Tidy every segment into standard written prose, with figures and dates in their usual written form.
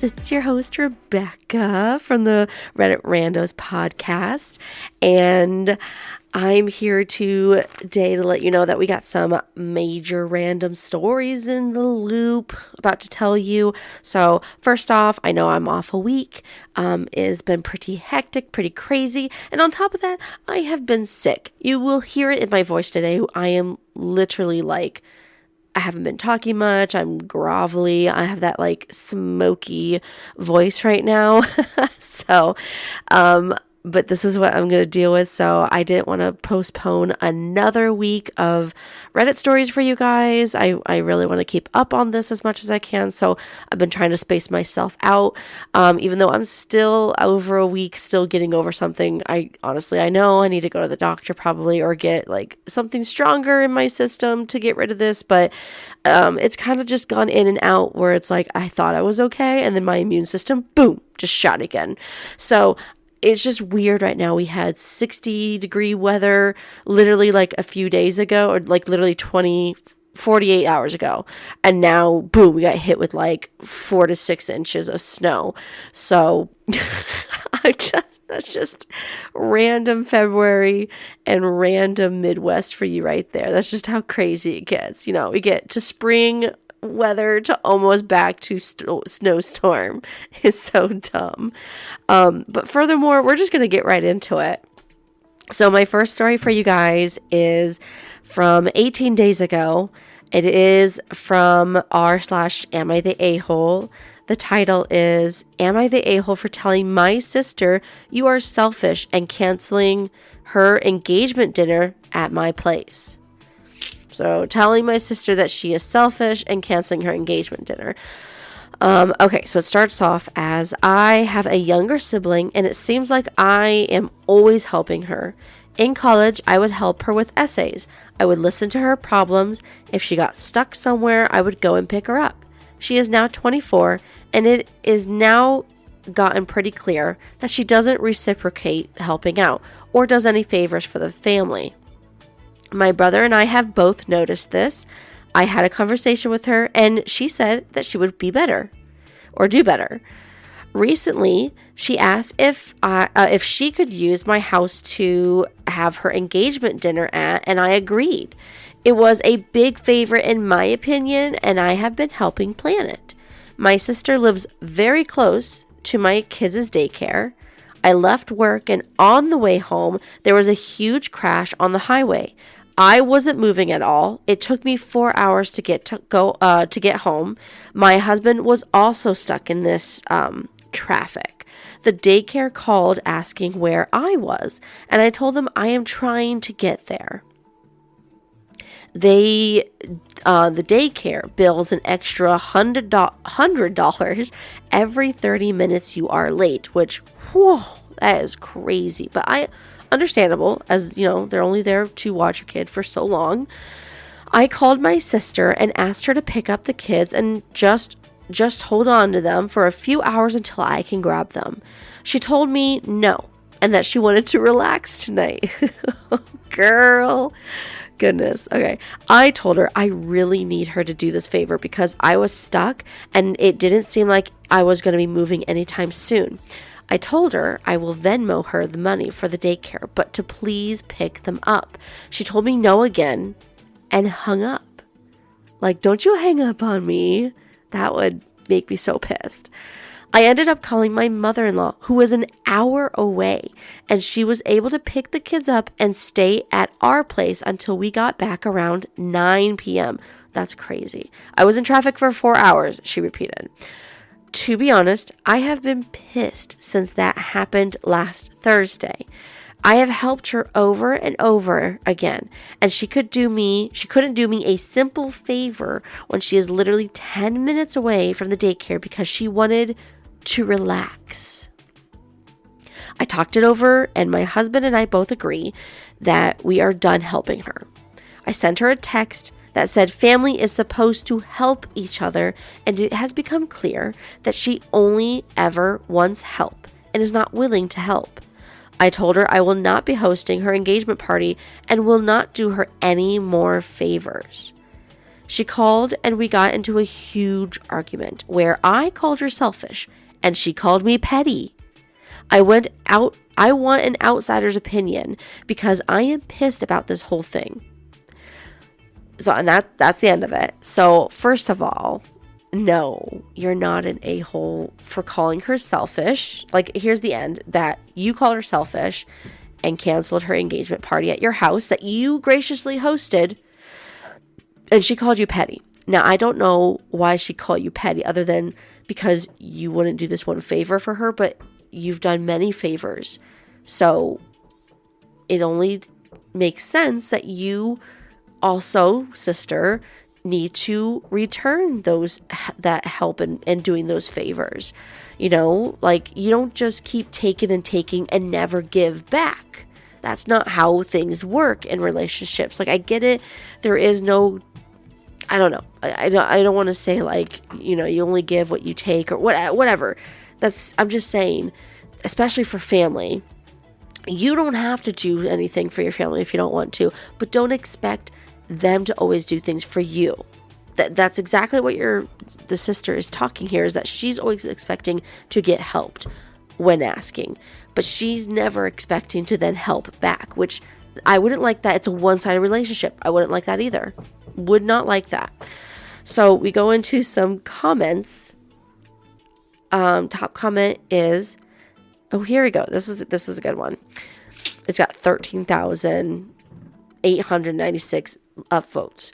It's your host, Rebecca, from the Reddit Randos podcast. And I'm here today to let you know that we got some major random stories in the loop about to tell you. So first off, I know I'm off a week. It's been pretty hectic, pretty crazy. And on top of that, I have been sick. You will hear it in my voice today. I am literally I haven't been talking much. I'm grovelly. I have that smoky voice right now. So, but this is what I'm going to deal with. So I didn't want to postpone another week of Reddit stories for you guys. I really want to keep up on this as much as I can. So I've been trying to space myself out. Even though I'm still over a week, still getting over something. I know I need to go to the doctor probably, or get something stronger in my system to get rid of this. But it's kind of just gone in and out where it's I thought I was okay. And then my immune system, boom, just shot again. So it's just weird right now. We had 60-degree weather literally a few days ago, or literally 48 hours ago. And now, boom, we got hit with 4 to 6 inches of snow. So that's just random February and random Midwest for you right there. That's just how crazy it gets. We get to spring weather to almost back to snowstorm. It's so dumb. But furthermore, we're just going to get right into it. So my first story for you guys is from 18 days ago. It is from r/Am I the A-hole? The title is, Am I the A-hole for telling my sister you are selfish and canceling her engagement dinner at my place? So telling my sister that she is selfish and canceling her engagement dinner. Okay, so it starts off as, I have a younger sibling and it seems like I am always helping her. In college, I would help her with essays. I would listen to her problems. If she got stuck somewhere, I would go and pick her up. She is now 24 and it is now gotten pretty clear that she doesn't reciprocate helping out or does any favors for the family. My brother and I have both noticed this. I had a conversation with her and she said that she would be better or do better. Recently, she asked if she could use my house to have her engagement dinner at, and I agreed. It was a big favor in my opinion, and I have been helping plan it. My sister lives very close to my kids' daycare. I left work and on the way home, there was a huge crash on the highway. I wasn't moving at all. It took me 4 hours to get home. My husband was also stuck in this traffic. The daycare called asking where I was, and I told them I am trying to get there. The daycare bills an extra $100 every 30 minutes you are late, which, whoa, that is crazy. But understandable, as they're only there to watch your kid for so long. I called my sister and asked her to pick up the kids and just hold on to them for a few hours until I can grab them. She told me no, and that she wanted to relax tonight. Girl, goodness. Okay, I told her I really need her to do this favor because I was stuck and it didn't seem like I was going to be moving anytime soon. I told her I will Venmo her the money for the daycare, but to please pick them up. She told me no again and hung up. Don't you hang up on me. That would make me so pissed. I ended up calling my mother-in-law, who was an hour away, and she was able to pick the kids up and stay at our place until we got back around 9 p.m. That's crazy. I was in traffic for 4 hours, she repeated. To be honest, I have been pissed since that happened last Thursday. I have helped her over and over again, and she couldn't do me a simple favor when she is literally 10 minutes away from the daycare because she wanted to relax. I talked it over, and my husband and I both agree that we are done helping her. I sent her a text that said family is supposed to help each other, and it has become clear that she only ever wants help and is not willing to help. I told her I will not be hosting her engagement party and will not do her any more favors. She called and we got into a huge argument where I called her selfish and she called me petty. I want an outsider's opinion because I am pissed about this whole thing. So, and that's the end of it. So, first of all, no, you're not an a-hole for calling her selfish. Like, here's the end, that you called her selfish and canceled her engagement party at your house that you graciously hosted, and she called you petty. Now, I don't know why she called you petty other than because you wouldn't do this one favor for her, but you've done many favors. So it only makes sense that you also, sister, need to return that help and doing those favors. You know, like, you don't just keep taking and never give back. That's not how things work in relationships. Like, I get it. There is no, I don't know. I don't want to say, like, you know, you only give what you take or whatever. I'm just saying, especially for family, you don't have to do anything for your family if you don't want to, but don't expect them to always do things for you. That's exactly what the sister is talking here, is that she's always expecting to get helped when asking, but she's never expecting to then help back, which I wouldn't like that. It's a one-sided relationship. I wouldn't like that either. Would not like that. So we go into some comments. Top comment is, oh, here we go. This is a good one. It's got 13,896 upvotes.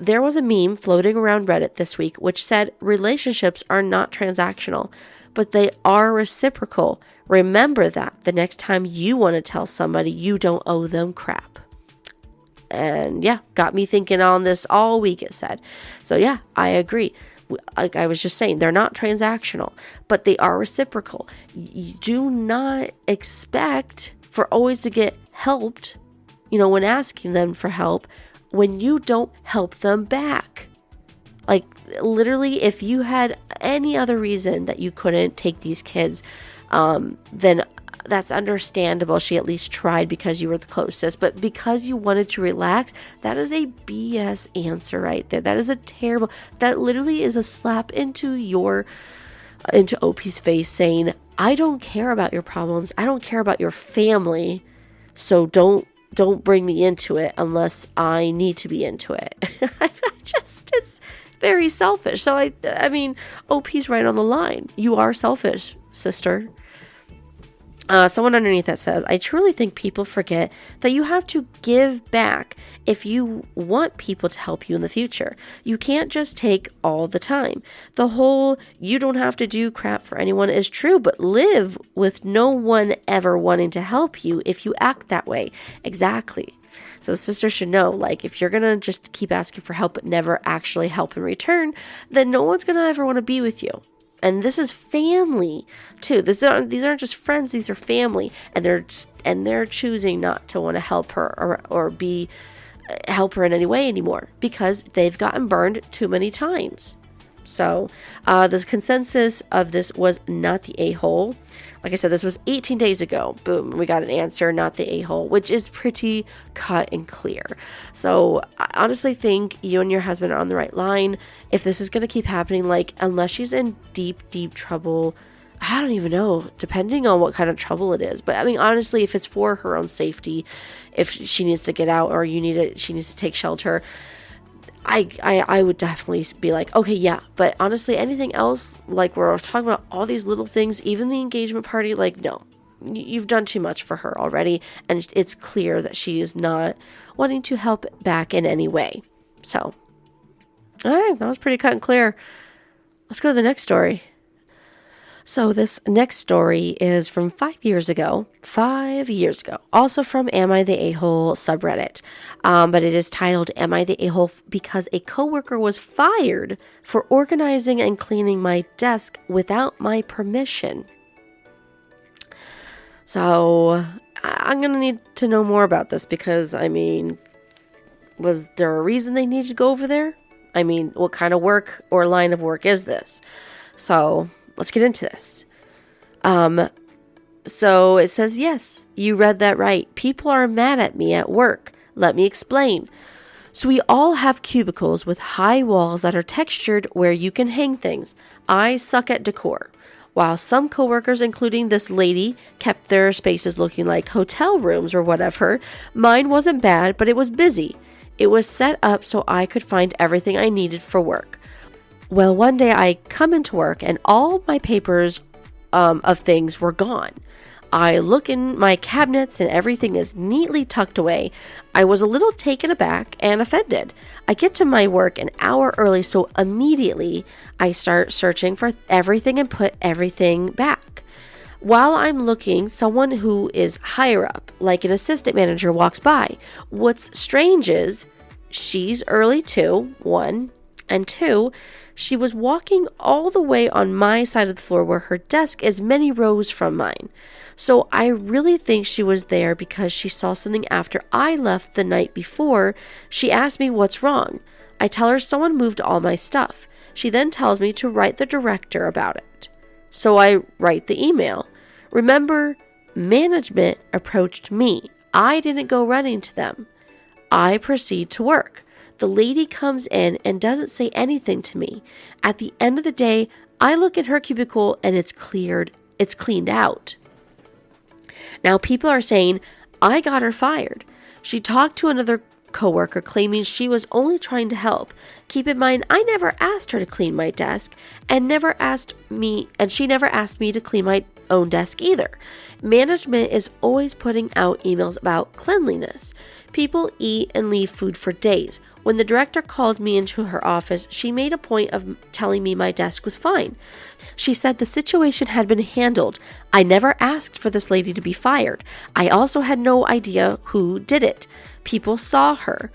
There was a meme floating around Reddit this week which said relationships are not transactional, but they are reciprocal. Remember that the next time you want to tell somebody you don't owe them crap. And yeah, got me thinking on this all week, it said. So yeah, I agree. Like I was just saying, they're not transactional, but they are reciprocal. You do not expect for always to get helped, you know, when asking them for help, when you don't help them back. Like, literally, if you had any other reason that you couldn't take these kids, then that's understandable. She at least tried because you were the closest, but because you wanted to relax, that is a BS answer right there. That is that literally is a slap into OP's face saying, I don't care about your problems. I don't care about your family. So don't bring me into it unless I need to be into it. It's very selfish. So I mean, OP's right on the line. You are selfish, sister. Someone underneath that says, I truly think people forget that you have to give back if you want people to help you in the future. You can't just take all the time. The whole you don't have to do crap for anyone is true, but live with no one ever wanting to help you if you act that way. Exactly. So the sister should know, like, if you're going to just keep asking for help but never actually help in return, then no one's going to ever want to be with you. And this is family too. These aren't just friends. These are family, and they're choosing not to want to help her or help her in any way anymore because they've gotten burned too many times. So the consensus of this was not the a-hole. Like I said, this was 18 days ago. Boom, we got an answer, not the a-hole, which is pretty cut and clear. So I honestly think you and your husband are on the right line. If this is going to keep happening, like, unless she's in deep, deep trouble, I don't even know, depending on what kind of trouble it is. But I mean, honestly, if it's for her own safety, if she needs to get out or she needs to take shelter, I would definitely be like, okay, yeah. But honestly, anything else, like where I was talking about all these little things, even the engagement party, like, no, you've done too much for her already. And it's clear that she is not wanting to help back in any way. So, all right, that was pretty cut and clear. Let's go to the next story. So this next story is from 5 years ago, also from Am I the A-Hole subreddit, but it is titled, Am I the A-Hole because a coworker was fired for organizing and cleaning my desk without my permission? So I'm going to need to know more about this because, I mean, was there a reason they needed to go over there? I mean, what kind of work or line of work is this? So let's get into this. So it says, yes, you read that right. People are mad at me at work. Let me explain. So we all have cubicles with high walls that are textured where you can hang things. I suck at decor. While some coworkers, including this lady, kept their spaces looking like hotel rooms or whatever, mine wasn't bad, but it was busy. It was set up so I could find everything I needed for work. Well, one day I come into work and all my papers of things were gone. I look in my cabinets and everything is neatly tucked away. I was a little taken aback and offended. I get to my work an hour early, so immediately I start searching for everything and put everything back. While I'm looking, someone who is higher up, like an assistant manager, walks by. What's strange is she's early too, one, and two, she was walking all the way on my side of the floor where her desk is many rows from mine. So I really think she was there because she saw something after I left the night before. She asked me what's wrong. I tell her someone moved all my stuff. She then tells me to write the director about it. So I write the email. Remember, management approached me. I didn't go running to them. I proceed to work. The lady comes in and doesn't say anything to me. At the end of the day, I look at her cubicle and it's cleaned out. Now people are saying, I got her fired. She talked to another coworker claiming she was only trying to help. Keep in mind, I never asked her to clean my desk and she never asked me to clean my own desk either. Management is always putting out emails about cleanliness. People eat and leave food for days. When the director called me into her office, she made a point of telling me my desk was fine. She said the situation had been handled. I never asked for this lady to be fired. I also had no idea who did it. People saw her.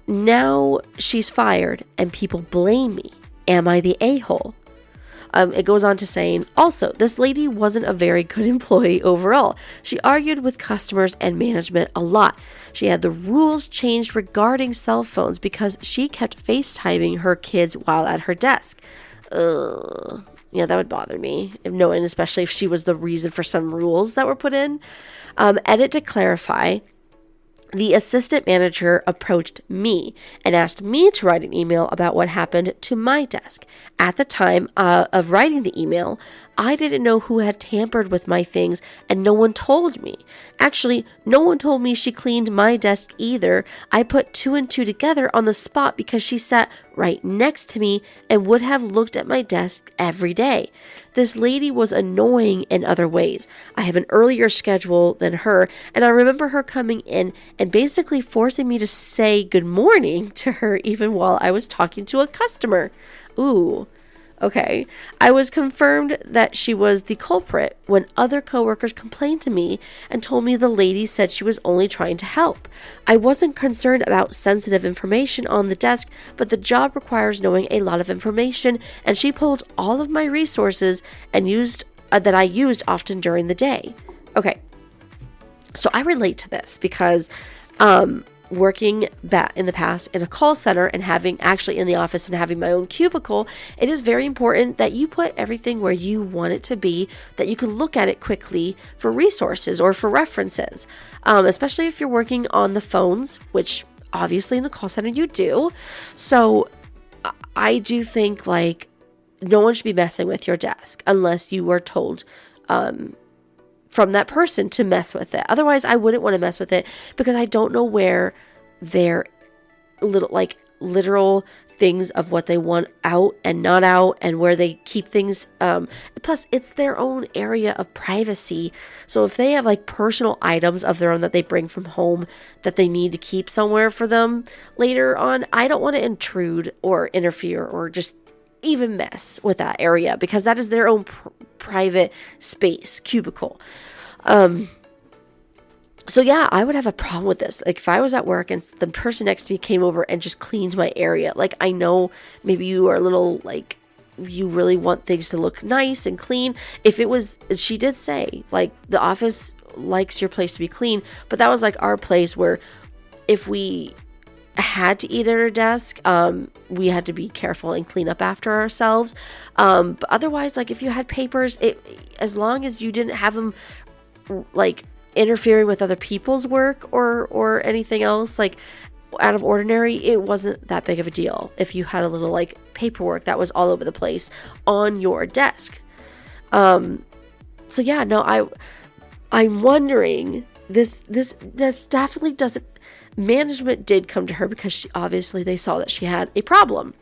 Now she's fired and people blame me. Am I the a-hole? It goes on to saying, also, this lady wasn't a very good employee overall. She argued with customers and management a lot. She had the rules changed regarding cell phones because she kept FaceTiming her kids while at her desk. Yeah, that would bother me, knowing especially if she was the reason for some rules that were put in. Edit to clarify. The assistant manager approached me and asked me to write an email about what happened to my desk. At the time of writing the email, I didn't know who had tampered with my things and no one told me. Actually, no one told me she cleaned my desk either. I put two and two together on the spot because she sat right next to me and would have looked at my desk every day. This lady was annoying in other ways. I have an earlier schedule than her, and I remember her coming in and basically forcing me to say good morning to her even while I was talking to a customer. Ooh. Okay, I was confirmed that she was the culprit when other coworkers complained to me and told me the lady said she was only trying to help. I wasn't concerned about sensitive information on the desk, but the job requires knowing a lot of information, and she pulled all of my resources and that I used often during the day. Okay, so I relate to this because working back in the past in a call center and having actually in the office and having my own cubicle, it is very important that you put everything where you want it to be, that you can look at it quickly for resources or for references, especially if you're working on the phones, which obviously in a call center you do. So I do think like no one should be messing with your desk unless you were told from that person to mess with it. Otherwise, I wouldn't want to mess with it because I don't know where their literal things of what they want out and not out and where they keep things. Plus, it's their own area of privacy. So if they have like personal items of their own that they bring from home that they need to keep somewhere for them later on, I don't want to intrude or interfere or just even mess with that area because that is their own private space, cubicle. So yeah, I would have a problem with this. Like if I was at work and the person next to me came over and just cleaned my area, like I know maybe you are a little like you really want things to look nice and clean. If it was, she did say like the office likes your place to be clean, but that was like our place where if we had to eat at our desk, we had to be careful and clean up after ourselves. But otherwise, like if you had papers, as long as you didn't have them like interfering with other people's work or anything else, like out of ordinary, it wasn't that big of a deal if you had a little like paperwork that was all over the place on your desk. So yeah, no, I'm wondering, this definitely doesn't, management did come to her because obviously they saw that she had a problem.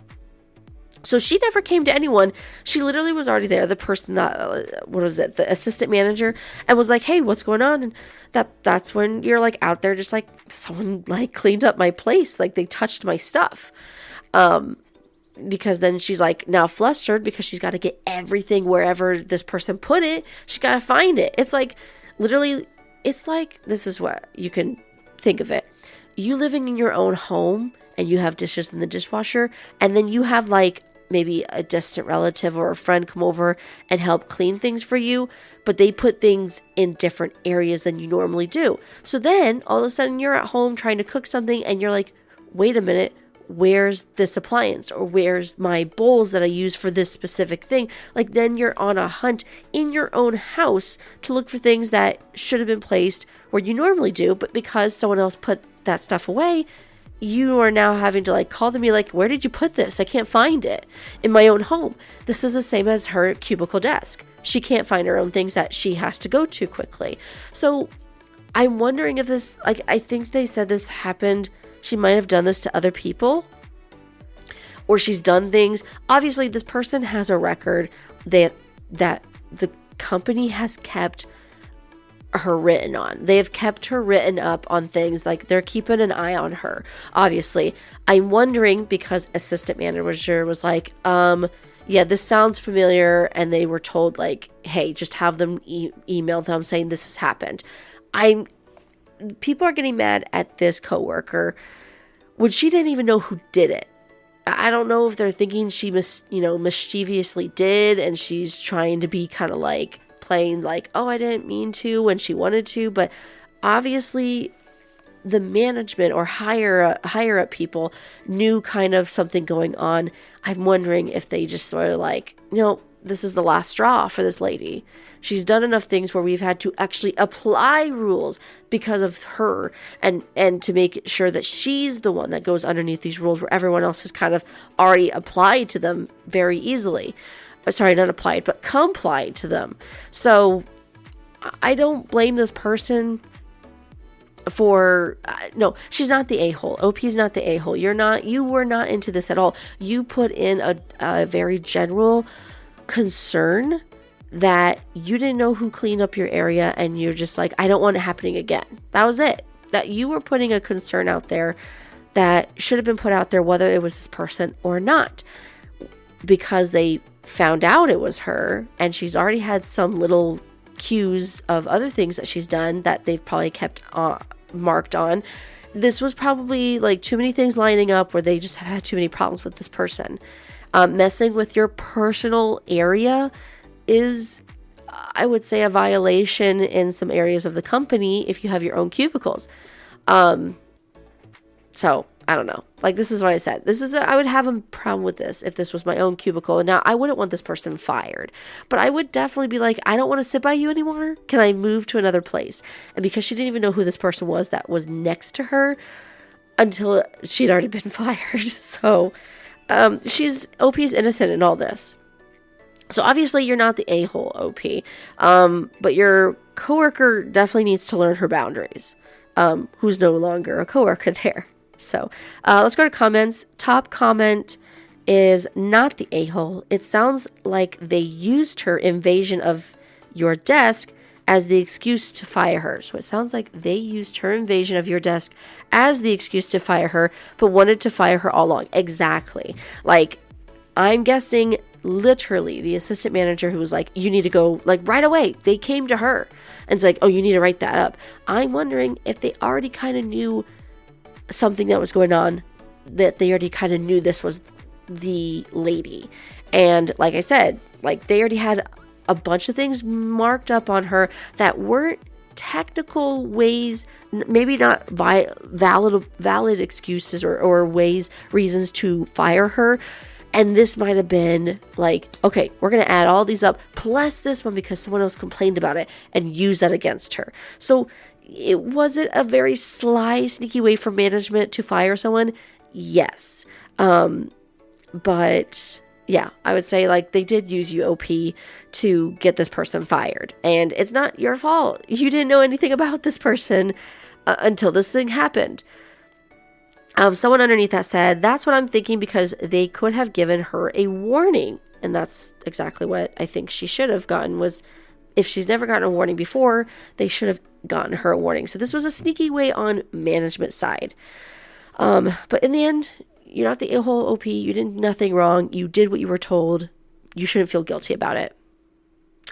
So she never came to anyone. She literally was already there. The person that, the assistant manager, and was like, hey, what's going on? And that's when you're like out there just like, someone like cleaned up my place. Like they touched my stuff. Because then she's like now flustered because she's got to get everything wherever this person put it. She's got to find it. It's like, literally, it's like, this is what you can think of it. You living in your own home and you have dishes in the dishwasher, and then you have like maybe a distant relative or a friend come over and help clean things for you, but they put things in different areas than you normally do. So then all of a sudden you're at home trying to cook something and you're like, wait a minute, where's this appliance, or where's my bowls that I use for this specific thing? Like then you're on a hunt in your own house to look for things that should have been placed where you normally do, but because someone else put that stuff away, you are now having to like call them, be like, where did you put this? I can't find it in my own home. This is the same as her cubicle desk. She can't find her own things that she has to go to quickly. So I'm wondering if this, like, I think they said this happened, she might have done this to other people, or she's done things. Obviously this person has a record that the company has kept her written on. They have kept her written up on things, like they're keeping an eye on her. Obviously, I'm wondering because assistant manager was like, yeah, this sounds familiar, and they were told like, hey, just have them email them saying this has happened. People are getting mad at this coworker when she didn't even know who did it. I don't know if they're thinking she mischievously did, and she's trying to be kind of like playing like, oh, I didn't mean to, when she wanted to, but obviously the management or higher up people knew kind of something going on. I'm wondering if they just sort of like, this is the last straw for this lady. She's done enough things where we've had to actually apply rules because of her, and to make sure that she's the one that goes underneath these rules where everyone else has kind of already applied to them very easily. Sorry, not applied, but complied to them. So I don't blame this for, no, she's not the a-hole. OP's not the a-hole. You were not into this at all. You put in a very general concern that you didn't know who cleaned up your area, and you're just like, I don't want it happening again. That was it. That you were putting a concern out there that should have been put out there, whether it was this person or not, because they found out it was her, and she's already had some little cues of other things that she's done that they've probably kept marked on. This was probably like too many things lining up where they just had too many problems with this person. Messing with your personal area is, I would say, a violation in some areas of the company if you have your own cubicles. So I don't know. Like, this is what I said. I would have a problem with this if this was my own cubicle. Now, I wouldn't want this person fired, but I would definitely be like, I don't want to sit by you anymore. Can I move to another place? And because she didn't even know who this person was that was next to her until she'd already been fired. So, OP's innocent in all this. So obviously you're not the a-hole, OP. But your coworker definitely needs to learn her boundaries. Who's no longer a coworker there. So let's go to comments. Top comment is not the a-hole. It sounds like they used her invasion of your desk as the excuse to fire her. So it sounds like they used her invasion of your desk as the excuse to fire her, but wanted to fire her all along. Exactly. Like, I'm guessing literally the assistant manager who was like, you need to go, like, right away. They came to her and it's like, oh, you need to write that up. I'm wondering if they already kind of knew something that was going on, that they already kind of knew this was the lady. And like I said, like, they already had a bunch of things marked up on her that weren't technical ways, maybe not valid excuses or reasons to fire her. And this might have been like, okay, we're going to add all these up plus this one because someone else complained about it and use that against her. So was it a very sly, sneaky way for management to fire someone? Yes. But yeah, I would say like they did use UOP to get this person fired. And it's not your fault. You didn't know anything about this person until this thing happened. Someone underneath that said, that's what I'm thinking because they could have given her a warning. And that's exactly what I think she should have gotten was if she's never gotten a warning before, they should have gotten her a warning. So this was a sneaky way on management side. But in the end, you're not the a-hole OP. You did nothing wrong. You did what you were told. You shouldn't feel guilty about it.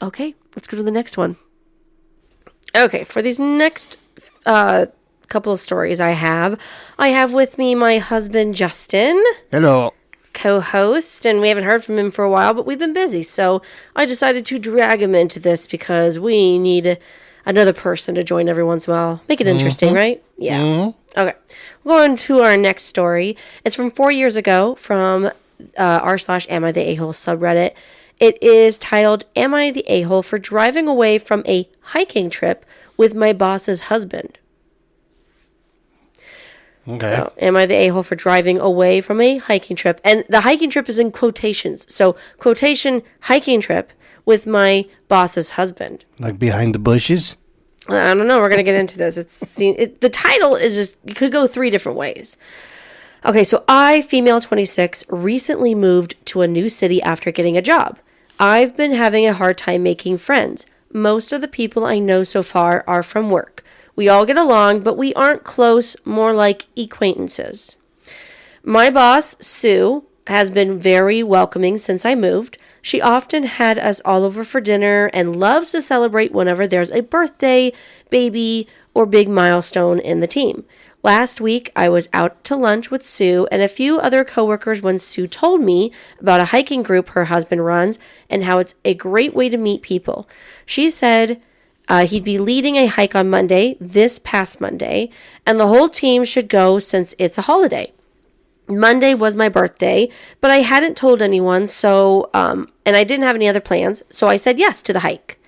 Okay, let's go to the next one. Okay, for these next couple of stories I have with me my husband, Justin. Hello. Co-host, and we haven't heard from him for a while, but we've been busy, so I decided to drag him into this because we need another person to join every once in a while. Make it interesting, right? Yeah. Mm-hmm. Okay. We're going to our next story. It's from 4 years ago from r/Am I the A-hole subreddit. It is titled, Am I the A-hole for driving away from a hiking trip with my boss's husband? Okay. So, am I the a-hole for driving away from a hiking trip? And the hiking trip is in quotations. So, quotation, hiking trip with my boss's husband. Like behind the bushes? I don't know. We're going to get into this. The title is just, you could go 3 different ways. Okay, so I, female 26, recently moved to a new city after getting a job. I've been having a hard time making friends. Most of the people I know so far are from work. We all get along, but we aren't close, more like acquaintances. My boss, Sue, has been very welcoming since I moved. She often had us all over for dinner and loves to celebrate whenever there's a birthday, baby, or big milestone in the team. Last week, I was out to lunch with Sue and a few other coworkers when Sue told me about a hiking group her husband runs and how it's a great way to meet people. She said he'd be leading a hike on Monday, this past Monday, and the whole team should go since it's a holiday. Monday was my birthday, but I hadn't told anyone, so and I didn't have any other plans, so I said yes to the hike.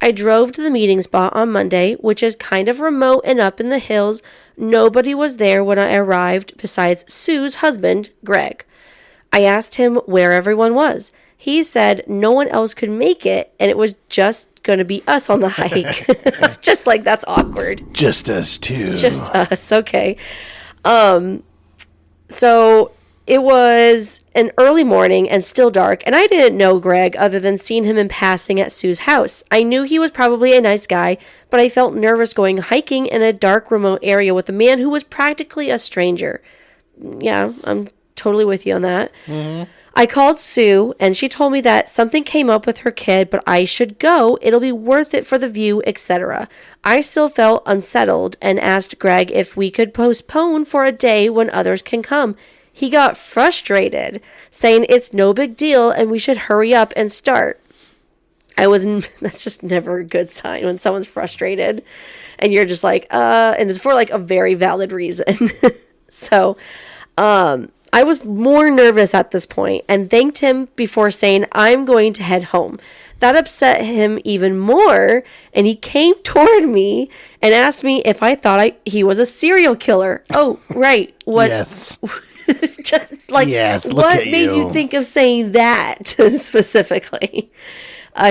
I drove to the meeting spot on Monday, which is kind of remote and up in the hills. Nobody was there when I arrived besides Sue's husband, Greg. I asked him where everyone was. He said no one else could make it, and it was just going to be us on the hike. Just like that's awkward. Just us two. Just us, okay. So it was an early morning and still dark, and I didn't know Greg other than seeing him in passing at Sue's house. I knew he was probably a nice guy, but I felt nervous going hiking in a dark, remote area with a man who was practically a stranger. Yeah, I'm totally with you on that. Mm-hmm. I called Sue, and she told me that something came up with her kid, but I should go. It'll be worth it for the view, etc. I still felt unsettled and asked Greg if we could postpone for a day when others can come. He got frustrated, saying it's no big deal and we should hurry up and start. That's just never a good sign when someone's frustrated and you're just like, and it's for like a very valid reason. So, I was more nervous at this point and thanked him before saying, I'm going to head home. That upset him even more, and he came toward me and asked me if I thought he was a serial killer. Oh, right. What? Yes. Just like, yes, what made you think of saying that specifically?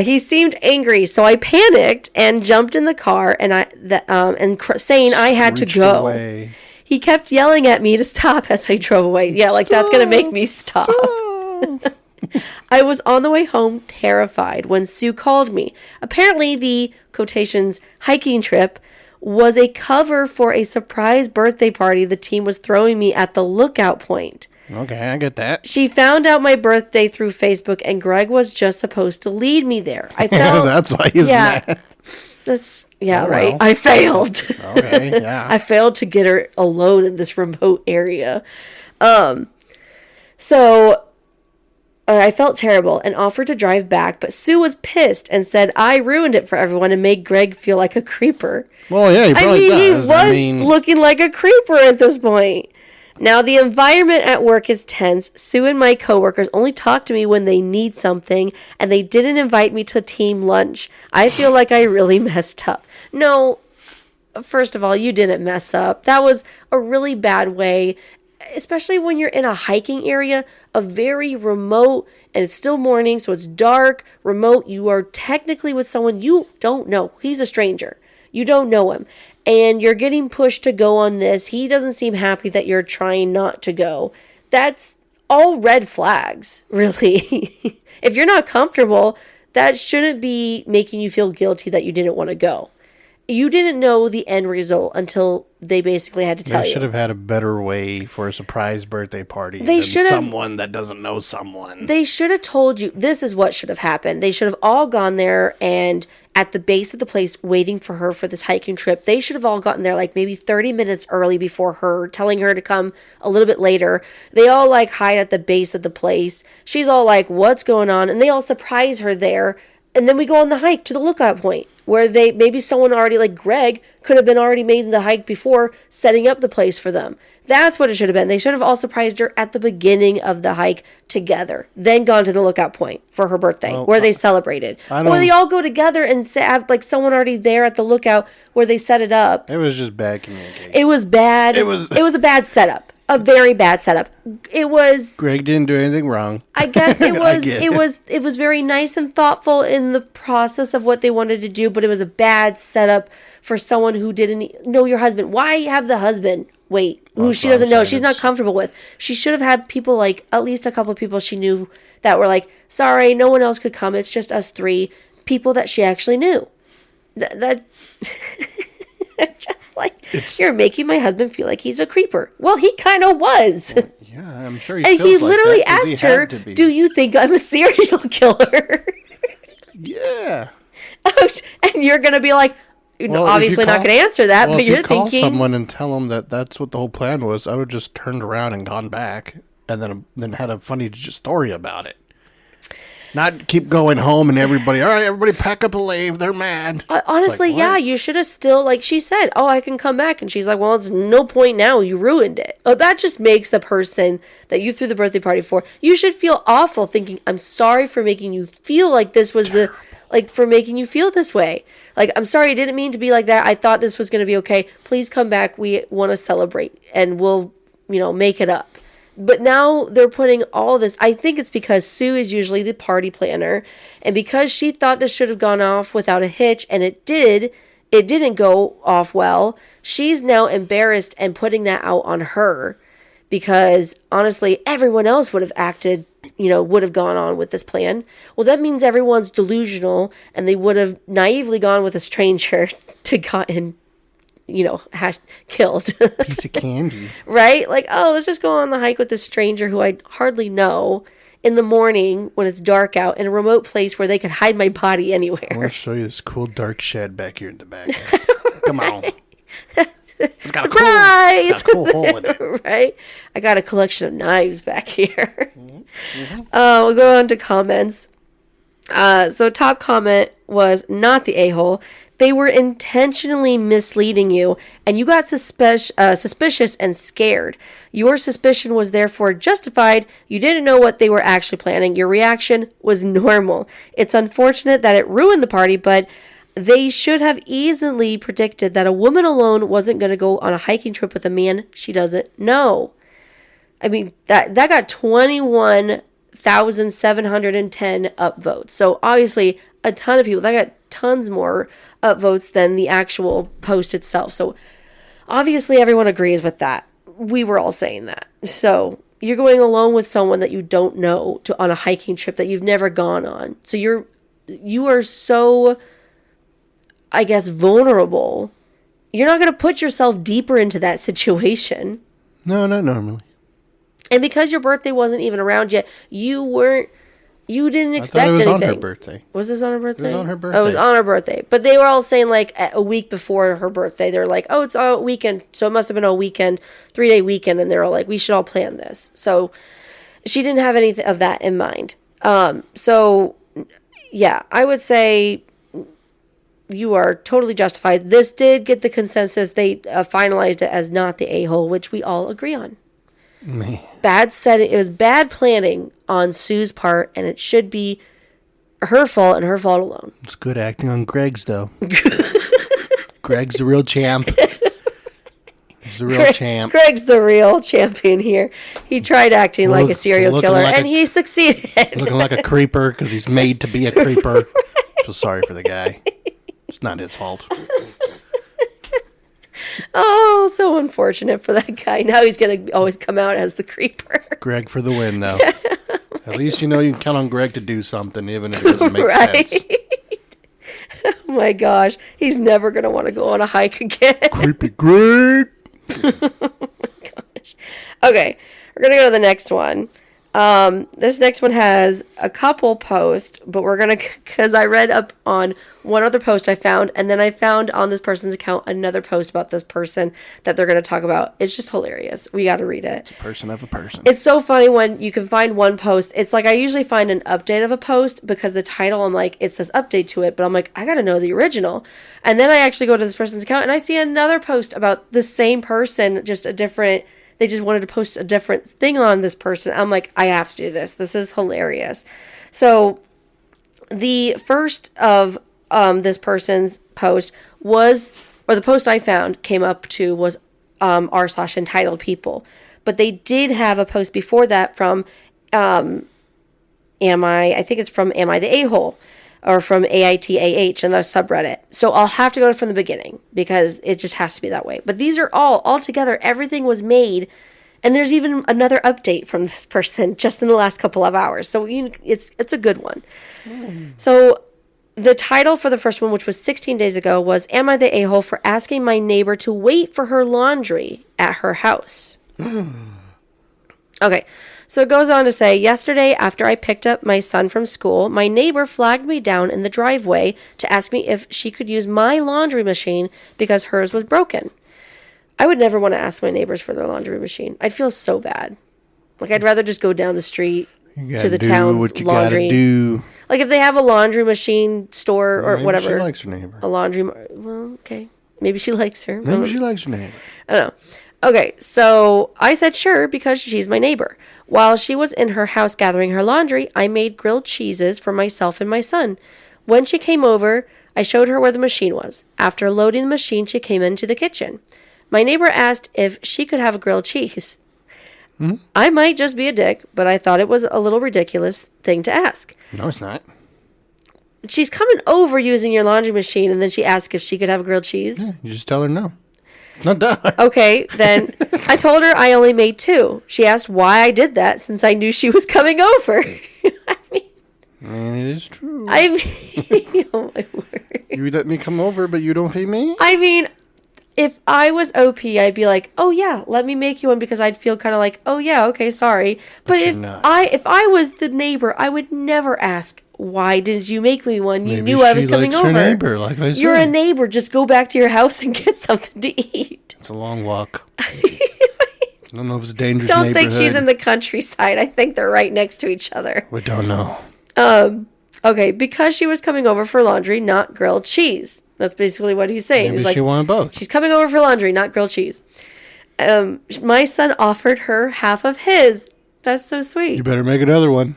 He seemed angry, so I panicked and jumped in the car saying I had to go. Away. He kept yelling at me to stop as I drove away. Yeah, like that's going to make me stop. I was on the way home terrified when Sue called me. Apparently the, quotations, hiking trip was a cover for a surprise birthday party the team was throwing me at the lookout point. Okay, I get that. She found out my birthday through Facebook, and Greg was just supposed to lead me there. I felt... That's why he's mad. Right. I failed. Okay, yeah. I failed to get her alone in this remote area. So I felt terrible and offered to drive back, but Sue was pissed and said I ruined it for everyone and made Greg feel like a creeper. Well, yeah, he probably does. He was looking like a creeper at this point. Now, the environment at work is tense. Sue and my coworkers only talk to me when they need something, and they didn't invite me to team lunch. I feel like I really messed up. No, first of all, you didn't mess up. That was a really bad way, especially when you're in a hiking area, a very remote, and it's still morning, so it's dark, remote. You are technically with someone you don't know. He's a stranger. You don't know him. And you're getting pushed to go on this. He doesn't seem happy that you're trying not to go. That's all red flags, really. If you're not comfortable, that shouldn't be making you feel guilty that you didn't want to go. You didn't know the end result until they basically had to tell you. They should have had a better way for a surprise birthday party than someone that doesn't know someone. They should have told you. This is what should have happened. They should have all gone there and at the base of the place waiting for her for this hiking trip. They should have all gotten there like maybe 30 minutes early before her, telling her to come a little bit later. They all like hide at the base of the place. She's all like, what's going on? And they all surprise her there. And then we go on the hike to the lookout point where maybe someone already, like Greg, could have been already made the hike before, setting up the place for them. That's what it should have been. They should have all surprised her at the beginning of the hike together, then gone to the lookout point for her birthday where they celebrated. Or they all go together and have like someone already there at the lookout where they set it up. It was just bad communication. It was bad. It was a bad setup. A very bad setup. It was. Greg didn't do anything wrong. I guess it was. It was very nice and thoughtful in the process of what they wanted to do, but it was a bad setup for someone who didn't know your husband. Why have the husband wait, who she doesn't know, she's not comfortable with? She should have had people, like at least a couple of people she knew that were like, sorry, no one else could come. It's just us three. People that she actually knew. That. Just like, you're making my husband feel like he's a creeper. Well, he kind of was. Well, yeah, I'm sure he and feels he like literally that asked her, do you think I'm a serial killer? Yeah. And you're going to be like, obviously not going to answer that, but you're thinking. If you call someone and tell them that that's what the whole plan was, I would just turned around and gone back and then had a funny story about it. Not keep going home and everybody, all right, everybody pack up and leave. They're mad. Honestly, like, yeah, you should have still, like she said, oh, I can come back. And she's like, well, it's no point now. You ruined it. Oh, that just makes the person that you threw the birthday party for, you should feel awful thinking, I'm sorry for making you feel like this was for making you feel this way. Like, I'm sorry, I didn't mean to be like that. I thought this was going to be okay. Please come back. We want to celebrate and we'll, make it up. But now they're putting all this. I think it's because Sue is usually the party planner. And because she thought this should have gone off without a hitch, and it didn't go off well, she's now embarrassed and putting that out on her. Because honestly, everyone else would have acted, would have gone on with this plan. Well, that means everyone's delusional and they would have naively gone with a stranger to gotten killed. Piece of candy. Right? Like, oh, let's just go on the hike with this stranger who I hardly know in the morning when it's dark out in a remote place where they could hide my body anywhere. I want to show you this cool dark shed back here in the back. Come on. It's got Surprise! It's got a cool hole in it. Right? I got a collection of knives back here. Mm-hmm. We'll go on to comments. So top comment was not the a-hole. They were intentionally misleading you, and you got suspicious and scared. Your suspicion was therefore justified. You didn't know what they were actually planning. Your reaction was normal. It's unfortunate that it ruined the party, but they should have easily predicted that a woman alone wasn't going to go on a hiking trip with a man she doesn't know. I mean, that got 21,710 upvotes. So obviously, a ton of people. That got tons more upvotes than the actual post itself. So obviously everyone agrees with that. We were all saying that. So you're going alone with someone that you don't know on a hiking trip that you've never gone on. So you are so, I guess, vulnerable. You're not going to put yourself deeper into that situation. No, not normally. And because your birthday wasn't even around yet, you didn't expect anything. It was on her birthday. Was this on her birthday? It was on her birthday. Oh, it was on her birthday. But they were all saying, like, a week before her birthday, they're like, oh, it's a weekend. So it must have been a weekend, 3-day weekend. And they're all like, we should all plan this. So she didn't have anything of that in mind. So, yeah, I would say you are totally justified. This did get the consensus. They finalized it as not the a-hole, which we all agree on. Man. Bad setting. It was bad planning on Sue's part, and it should be her fault and her fault alone. It's good acting on Greg's, though. Greg's the real champ. He's the real champ. Greg's the real champion here. He tried acting like a serial killer, and he succeeded. Looking like a creeper because he's made to be a creeper. So sorry for the guy. It's not his fault. Oh, so unfortunate for that guy. Now he's going to always come out as the creeper. Greg for the win, though. At least you know you can count on Greg to do something, even if it doesn't make sense. Oh my gosh. He's never going to want to go on a hike again. Creepy Greg. Oh my gosh. Okay, we're going to go to the next one. This next one has a couple posts, but we're going to, because I read up on one other post I found, and then I found on this person's account another post about this person that they're going to talk about. It's just hilarious. We got to read it. It's a person of a person. It's so funny when you can find one post. It's like I usually find an update of a post because the title, I'm like, it says update to it, but I'm like, I got to know the original. And then I actually go to this person's account and I see another post about the same person, just a different. They just wanted to post a different thing on this person. I'm like, I have to do this. This is hilarious. So the first of this person's post was, or the post I found came up to was r/entitled people. But they did have a post before that from I think it's from Am I the A-hole? Or from AITAH and the subreddit. So I'll have to go from the beginning because it just has to be that way. But these are all together, everything was made. And there's even another update from this person just in the last couple of hours. So it's a good one. So the title for the first one, which was 16 days ago, was Am I the A-hole for asking my neighbor to wait for her laundry at her house? Okay. So it goes on to say, yesterday after I picked up my son from school, my neighbor flagged me down in the driveway to ask me if she could use my laundry machine because hers was broken. I would never want to ask my neighbors for their laundry machine. I'd feel so bad. Like, I'd rather just go down the street to the town's laundry. Do. Like, if they have a laundry machine store or whatever. She likes her neighbor. A laundry, well, okay. Maybe she likes her. Maybe she likes her neighbor. I don't know. Okay, so I said sure because she's my neighbor. While she was in her house gathering her laundry, I made grilled cheeses for myself and my son. When she came over, I showed her where the machine was. After loading the machine, she came into the kitchen. My neighbor asked if she could have a grilled cheese. I might just be a dick, but I thought it was a little ridiculous thing to ask. No, it's not. She's coming over using your laundry machine, and then she asked if she could have a grilled cheese. Yeah, you just tell her no. Not done. Okay, then I told her I only made 2. She asked why I did that since I knew she was coming over. I mean, it is true. Oh my word. You let me come over, but you don't feed me? I mean, if I was OP, I'd be like, oh yeah, let me make you one because I'd feel kind of like, oh yeah, okay, sorry. But if I was the neighbor, I would never ask, why didn't you make me one? You knew I was coming over. Neighbor, like I said. You're a neighbor. Just go back to your house and get something to eat. It's a long walk. I don't know if it's a dangerous Don't neighborhood. think she's in the countryside. I think they're right next to each other. We don't know. Okay, because she was coming over for laundry, not grilled cheese. That's basically what he's saying. Maybe he's she wanted both. She's coming over for laundry, not grilled cheese. My son offered her half of his. That's so sweet. You better make another one.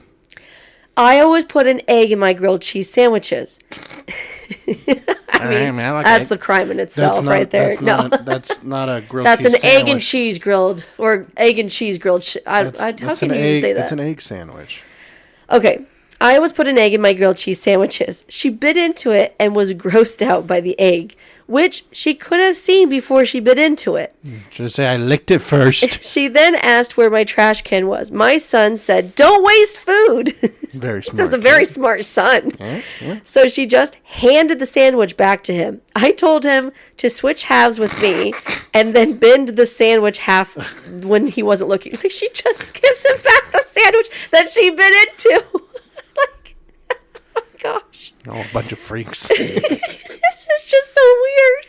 I always put an egg in my grilled cheese sandwiches. I like that's egg. The crime in itself right there. That's not a grilled that's cheese an sandwich. Egg and cheese grilled, or egg and cheese grilled. How can you say that? That's an egg sandwich. Okay. I always put an egg in my grilled cheese sandwiches. She bit into it and was grossed out by the egg, which she could have seen before she bit into it. Should I say I licked it first? She then asked where my trash can was. My son said, "Don't waste food." Very smart. This is a very smart son. Yeah. So she just handed the sandwich back to him. I told him to switch halves with me and then bend the sandwich half when he wasn't looking. Like, she just gives him back the sandwich that she bit into. Gosh. Oh, a bunch of freaks. This is just so weird.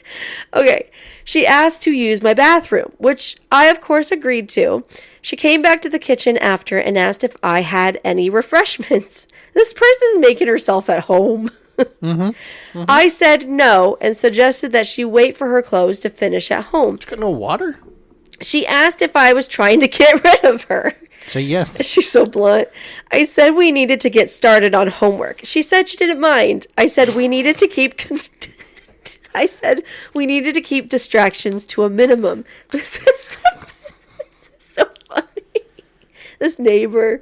Okay. She asked to use my bathroom, which I, of course, agreed to. She came back to the kitchen after and asked if I had any refreshments. This person's making herself at home. I said no and suggested that she wait for her clothes to finish at home. She's got no water? She asked if I was trying to get rid of her. Say yes. She's so blunt. I said we needed to get started on homework. She said she didn't mind. I said we needed to keep... I said we needed to keep distractions to a minimum. This is so funny. This neighbor,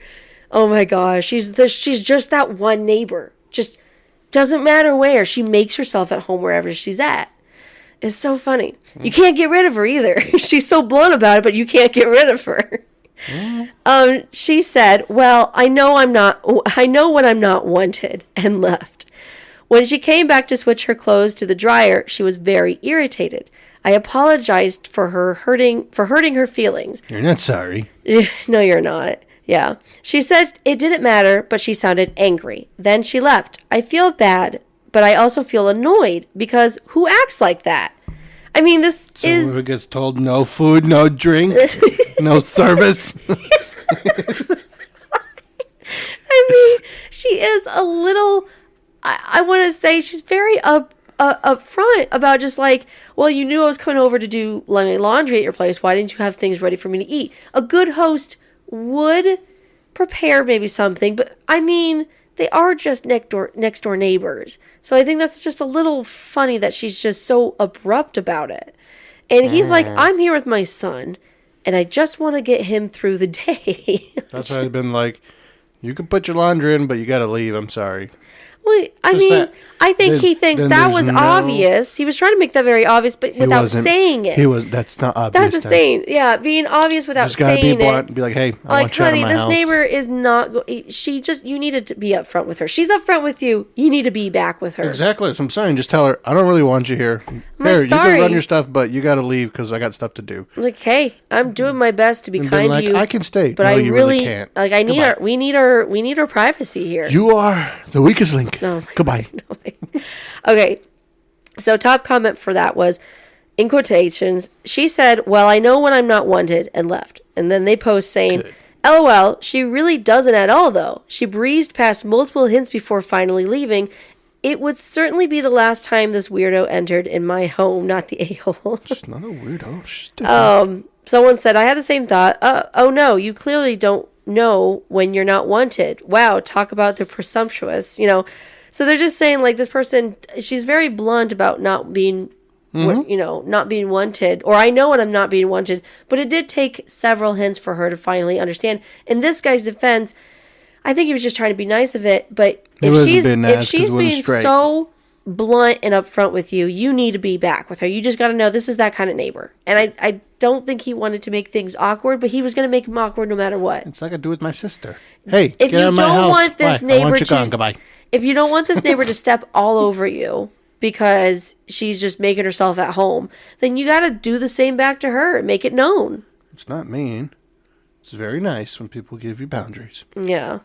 oh my gosh, she's just that one neighbor. Just doesn't matter where. She makes herself at home wherever she's at. It's so funny. You can't get rid of her either. She's so blunt about it, but you can't get rid of her. She said, well, I know when I'm not wanted, and left. When she came back to switch her clothes to the dryer, she was very irritated. I apologized for hurting her feelings. You're not sorry. No, you're not. Yeah. She said it didn't matter, but she sounded angry. Then she left. I feel bad, but I also feel annoyed because who acts like that? I mean, Someone who gets told no food, no drink, no service. I mean, she is a little, I want to say she's very upfront about just like, well, you knew I was coming over to do my laundry at your place. Why didn't you have things ready for me to eat? A good host would prepare maybe something, but I mean, they are just next door neighbors. So I think that's just a little funny that she's just so abrupt about it. And he's like, I'm here with my son, and I just want to get him through the day. That's why I've been like, you can put your laundry in, but you got to leave. I'm sorry. Well, I mean, I think he thinks that was obvious. He was trying to make that very obvious, but without saying it. That's not obvious. That's the saying. Yeah, being obvious without just gotta saying be blunt it. and be like, hey, I want you out of my this house. neighbor is not, you needed to be upfront with her. She's upfront with you. You need to be back with her. Exactly. That's what I'm saying. Just tell her, I don't really want you here. Here, you can run your stuff, but you got to leave because I got stuff to do. Like, hey, I'm doing my best to be kind to you. I can stay. But no, I you really can't. Like, we need our privacy here. You are the weakest link. No. Goodbye. Okay, so top comment for that was, in quotations, she said, well, I know when I'm not wanted, and left. And then they post saying, good. LOL, she really doesn't at all, though. She breezed past multiple hints before finally leaving. It would certainly be the last time this weirdo entered in my home, not the a-hole. She's not a weirdo. She's different. Someone said, I had the same thought. Oh no, you clearly don't know when you're not wanted. Wow, talk about the presumptuous, So they're just saying, like, this person, she's very blunt about not being, not being wanted. Or I know when I'm not being wanted. But it did take several hints for her to finally understand. In this guy's defense, I think he was just trying to be nice of it. But if she's being so blunt and upfront with you, you need to be back with her. You just got to know this is that kind of neighbor. And I don't think he wanted to make things awkward, but he was going to make them awkward no matter what. It's like I do with my sister. Hey, if get out of my house. If you don't want this neighbor I want you gone. Goodbye. If you don't want this neighbor to step all over you because she's just making herself at home, then you got to do the same back to her and make it known. It's not mean. It's very nice when people give you boundaries. Yeah.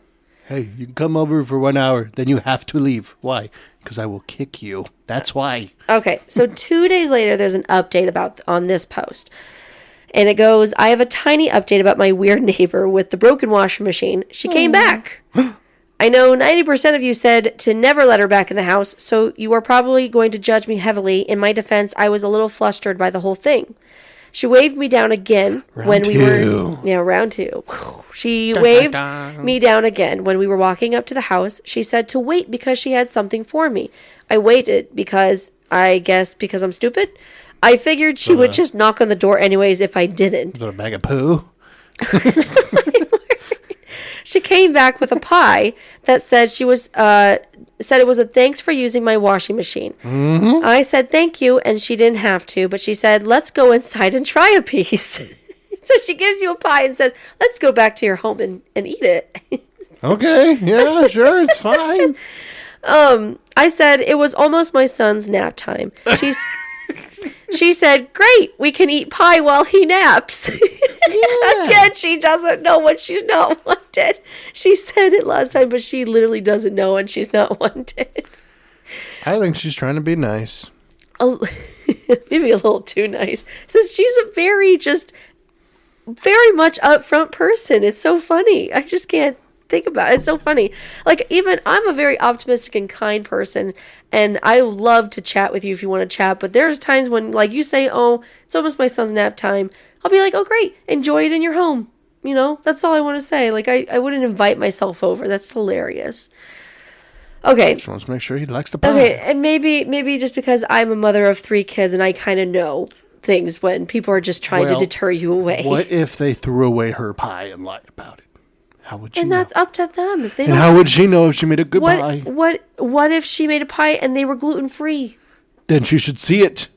Hey, you can come over for 1 hour, then you have to leave. Why? Because I will kick you. That's why. Okay, so 2 days later, there's an update on this post. And it goes, I have a tiny update about my weird neighbor with the broken washing machine. She came back. I know 90% of you said to never let her back in the house, so you are probably going to judge me heavily. In my defense, I was a little flustered by the whole thing. She waved me down again round two. She waved me down again when we were walking up to the house. She said to wait because she had something for me. I waited because I'm stupid. I figured she would just knock on the door anyways if I didn't. Is that a bag of poo? She came back with a pie that said it was a thanks for using my washing machine. Mm-hmm. I said thank you, and she didn't have to, but she said, let's go inside and try a piece. So she gives you a pie and says, let's go back to your home and eat it. Okay, yeah, sure, it's fine. I said it was almost my son's nap time. She said, great, we can eat pie while he naps. Yeah. Again, she doesn't know when she's not wanted. She said it last time, but she literally doesn't know when she's not wanted. I think she's trying to be nice. Maybe a little too nice. She's a very much upfront person. It's so funny. I just can't think about it. It's so funny. Like, even I'm a very optimistic and kind person, and I love to chat with you if you want to chat, but there's times when, like, you say, oh, it's almost my son's nap time. I'll be like, oh, great. Enjoy it in your home. That's all I want to say. Like, I wouldn't invite myself over. That's hilarious. Okay. Just wants to make sure he likes the pie. Okay, and maybe just because I'm a mother of 3 kids and I kind of know things when people are just trying to deter you away. What if they threw away her pie and lied about it? How would she know? And that's up to them. If they and how would she know if she made a good pie? What if she made a pie and they were gluten-free? Then she should see it.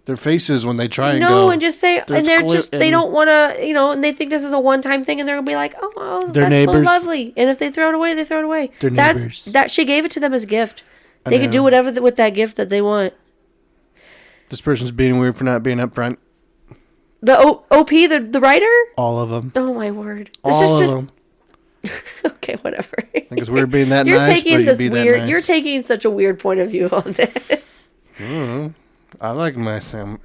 Their faces when they try and go. No, and just say, and they're just, they don't want to, and they think this is a one-time thing, and they're going to be like, oh, that's neighbors. so lovely. And if they throw it away, they throw it away. Their neighbors. That she gave it to them as a gift. They can do whatever with that gift that they want. This person's being weird for not being upfront. The OP, the writer? All of them. Oh, my word. All of them. Okay, whatever. I think it's weird being that nice, but you'd be that nice. You're taking such a weird point of view on this. I like my sandwich.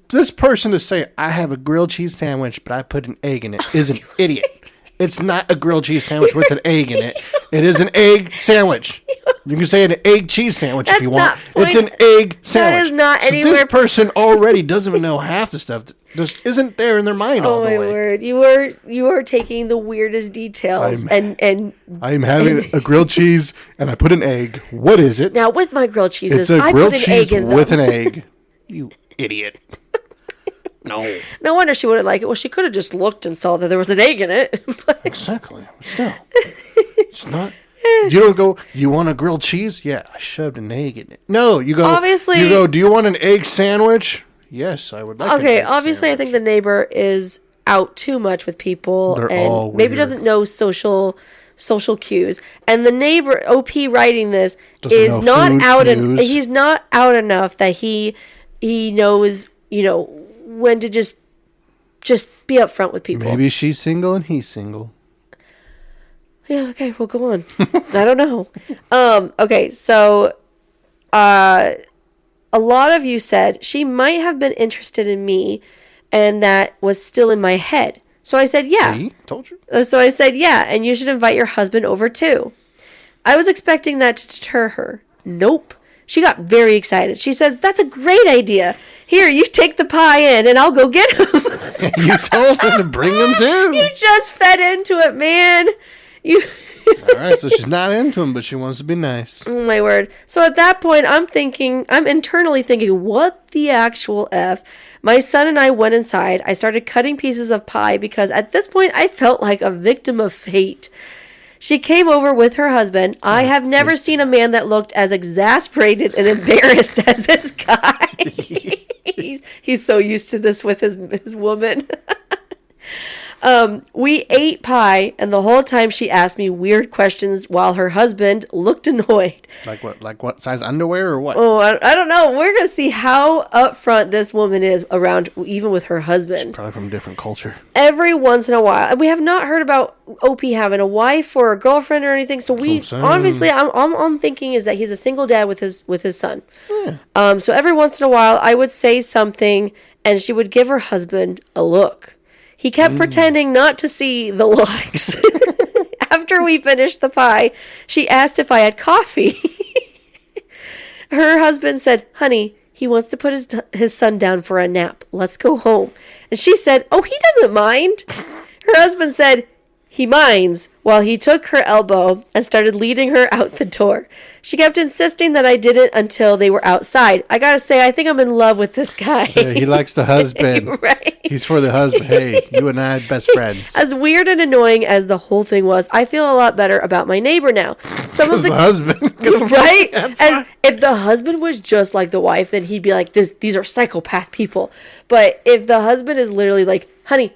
This person is saying, I have a grilled cheese sandwich, but I put an egg in it, is an idiot. It's not a grilled cheese sandwich with an egg in it. It is an egg sandwich. You can say an egg cheese sandwich if you want. It's an egg sandwich. That is not anywhere. This person already doesn't even know half the stuff that just isn't there in their mind all the way. Oh my word! You are taking the weirdest details and I'm having a grilled cheese and I put an egg. What is it? Now with my grilled cheeses, it's a grilled cheese with an egg. You idiot! No. No wonder she wouldn't like it. Well, she could have just looked and saw that there was an egg in it. Exactly. Still, it's not. You don't go, you want a grilled cheese? Yeah, I shoved an egg in it. No, you go. Obviously, you go, do you want an egg sandwich? Yes, I would like an egg obviously, sandwich. I think the neighbor is out too much with people. They're and all weird. Maybe doesn't know social cues. And the neighbor, OP writing this, is not out. He's not out enough that he knows, when to just be upfront with people. Maybe she's single and he's single. Yeah, okay, we'll go on. I don't know. Okay, so a lot of you said she might have been interested in me, and that was still in my head. So I said, yeah. See? Told you. So I said, yeah, and you should invite your husband over too. I was expecting that to deter her. Nope. She got very excited. She says, that's a great idea. Here, you take the pie in, and I'll go get him. You told him to bring him too. You just fed into it, man. All right, so she's not into him, but she wants to be nice. Oh, my word. So at that point, I'm internally thinking, what the actual F? My son and I went inside. I started cutting pieces of pie because at this point, I felt like a victim of fate. She came over with her husband. I have never seen a man that looked as exasperated and embarrassed as this guy. He's so used to this with his woman. We ate pie, and the whole time she asked me weird questions while her husband looked annoyed. Like what? Like what size underwear or what? Oh, I don't know. We're going to see how upfront this woman is around, even with her husband. She's probably from a different culture. Every once in a while. And we have not heard about OP having a wife or a girlfriend or anything. So obviously, I'm thinking is that he's a single dad with his son. Yeah. So every once in a while, I would say something, and she would give her husband a look. He kept pretending not to see the looks. After we finished the pie, she asked if I had coffee. Her husband said, honey, he wants to put his son down for a nap. Let's go home. And she said, oh, he doesn't mind. Her husband said, he minds, while he took her elbow and started leading her out the door. She kept insisting that I didn't until they were outside. I gotta say, I think I'm in love with this guy. Yeah, he likes the husband. Right. He's for the husband. Hey, you and I are best friends. As weird and annoying as the whole thing was, I feel a lot better about my neighbor now. Some of the husband. Right? And if the husband was just like the wife, then he'd be like, these are psychopath people. But if the husband is literally like, honey,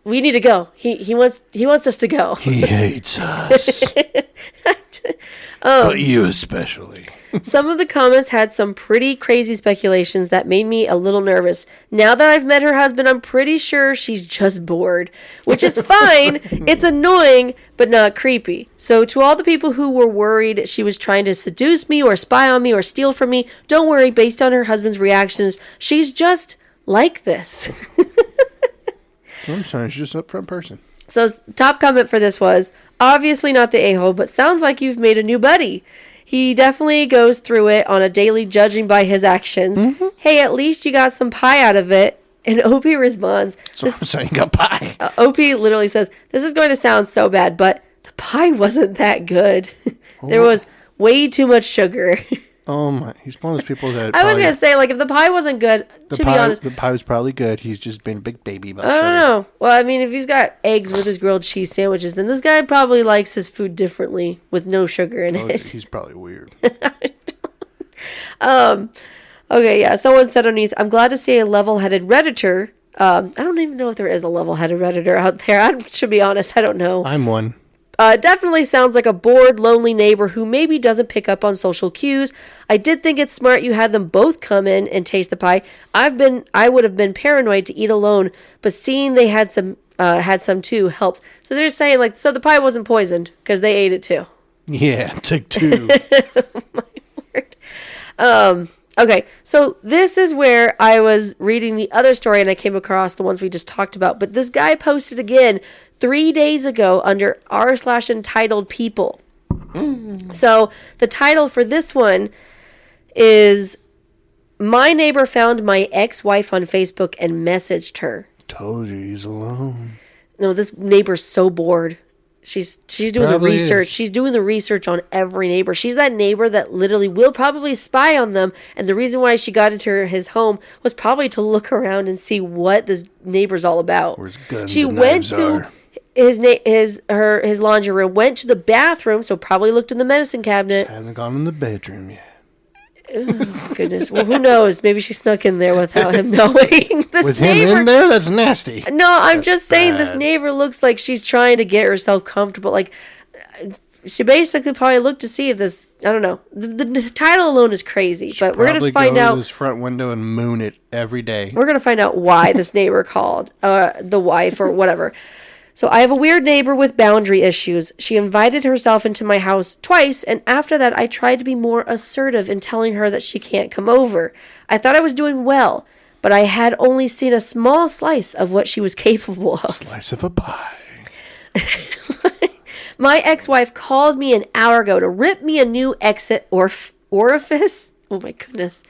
we need to go. He wants us to go. He hates us. But you especially. Some of the comments had some pretty crazy speculations that made me a little nervous. Now that I've met her husband, I'm pretty sure she's just bored, which is fine. It's annoying, but not creepy. So to all the people who were worried she was trying to seduce me or spy on me or steal from me, don't worry. Based on her husband's reactions, she's just like this. I'm sorry, she's just an upfront person. So top comment for this was, obviously not the a-hole, but sounds like you've made a new buddy. He definitely goes through it on a daily, judging by his actions. Mm-hmm. Hey, at least you got some pie out of it. And OP responds. So I'm saying got pie. OP literally says, this is going to sound so bad, but the pie wasn't that good. There was way too much sugar. Oh my! He's one of those people that I was gonna say, like, if the pie wasn't good, to be honest, the pie was probably good. He's just been a big baby about I sugar. don't know. Well, I mean, if he's got eggs with his grilled cheese sandwiches, then this guy probably likes his food differently with no sugar in it. He's probably weird. Okay, yeah. Someone said underneath, I'm glad to see a level-headed Redditor. I don't even know if there is a level-headed Redditor out there. To be honest, I don't know. I'm one. Definitely sounds like a bored, lonely neighbor who maybe doesn't pick up on social cues. I did think it's smart you had them both come in and taste the pie. I would have been paranoid to eat alone, but seeing they had some too helped. So they're saying, like, so the pie wasn't poisoned because they ate it too. Yeah, take two. My word. Okay, so this is where I was reading the other story and I came across the ones we just talked about. But this guy posted again 3 days ago under r/entitled people. So the title for this one is, my neighbor found my ex-wife on Facebook and messaged her. Told you he's alone. No, this neighbor's so bored. She's doing the research. Is. She's doing the research on every neighbor. She's that neighbor that literally will probably spy on them. And the reason why she got into his home was probably to look around and see what this neighbor's all about. Where's guns She and went knives to are. his laundry room, went to the bathroom, so probably looked in the medicine cabinet. Hasn't gone in the bedroom yet. Oh, goodness. Well, who knows? Maybe she snuck in there without him knowing. With him in there? That's nasty. No, I'm just saying this neighbor looks like she's trying to get herself comfortable. Like, she basically probably looked to see if this, I don't know. The title alone is crazy, but we're going to find out. To this front window and moon it every day. We're going to find out why this neighbor called the wife or whatever. So I have a weird neighbor with boundary issues. She invited herself into my house twice, and after that I tried to be more assertive in telling her that she can't come over. I thought I was doing well, but I had only seen a small slice of what she was capable of. Slice of a pie. My ex-wife called me an hour ago to rip me a new exit orifice. Oh my goodness.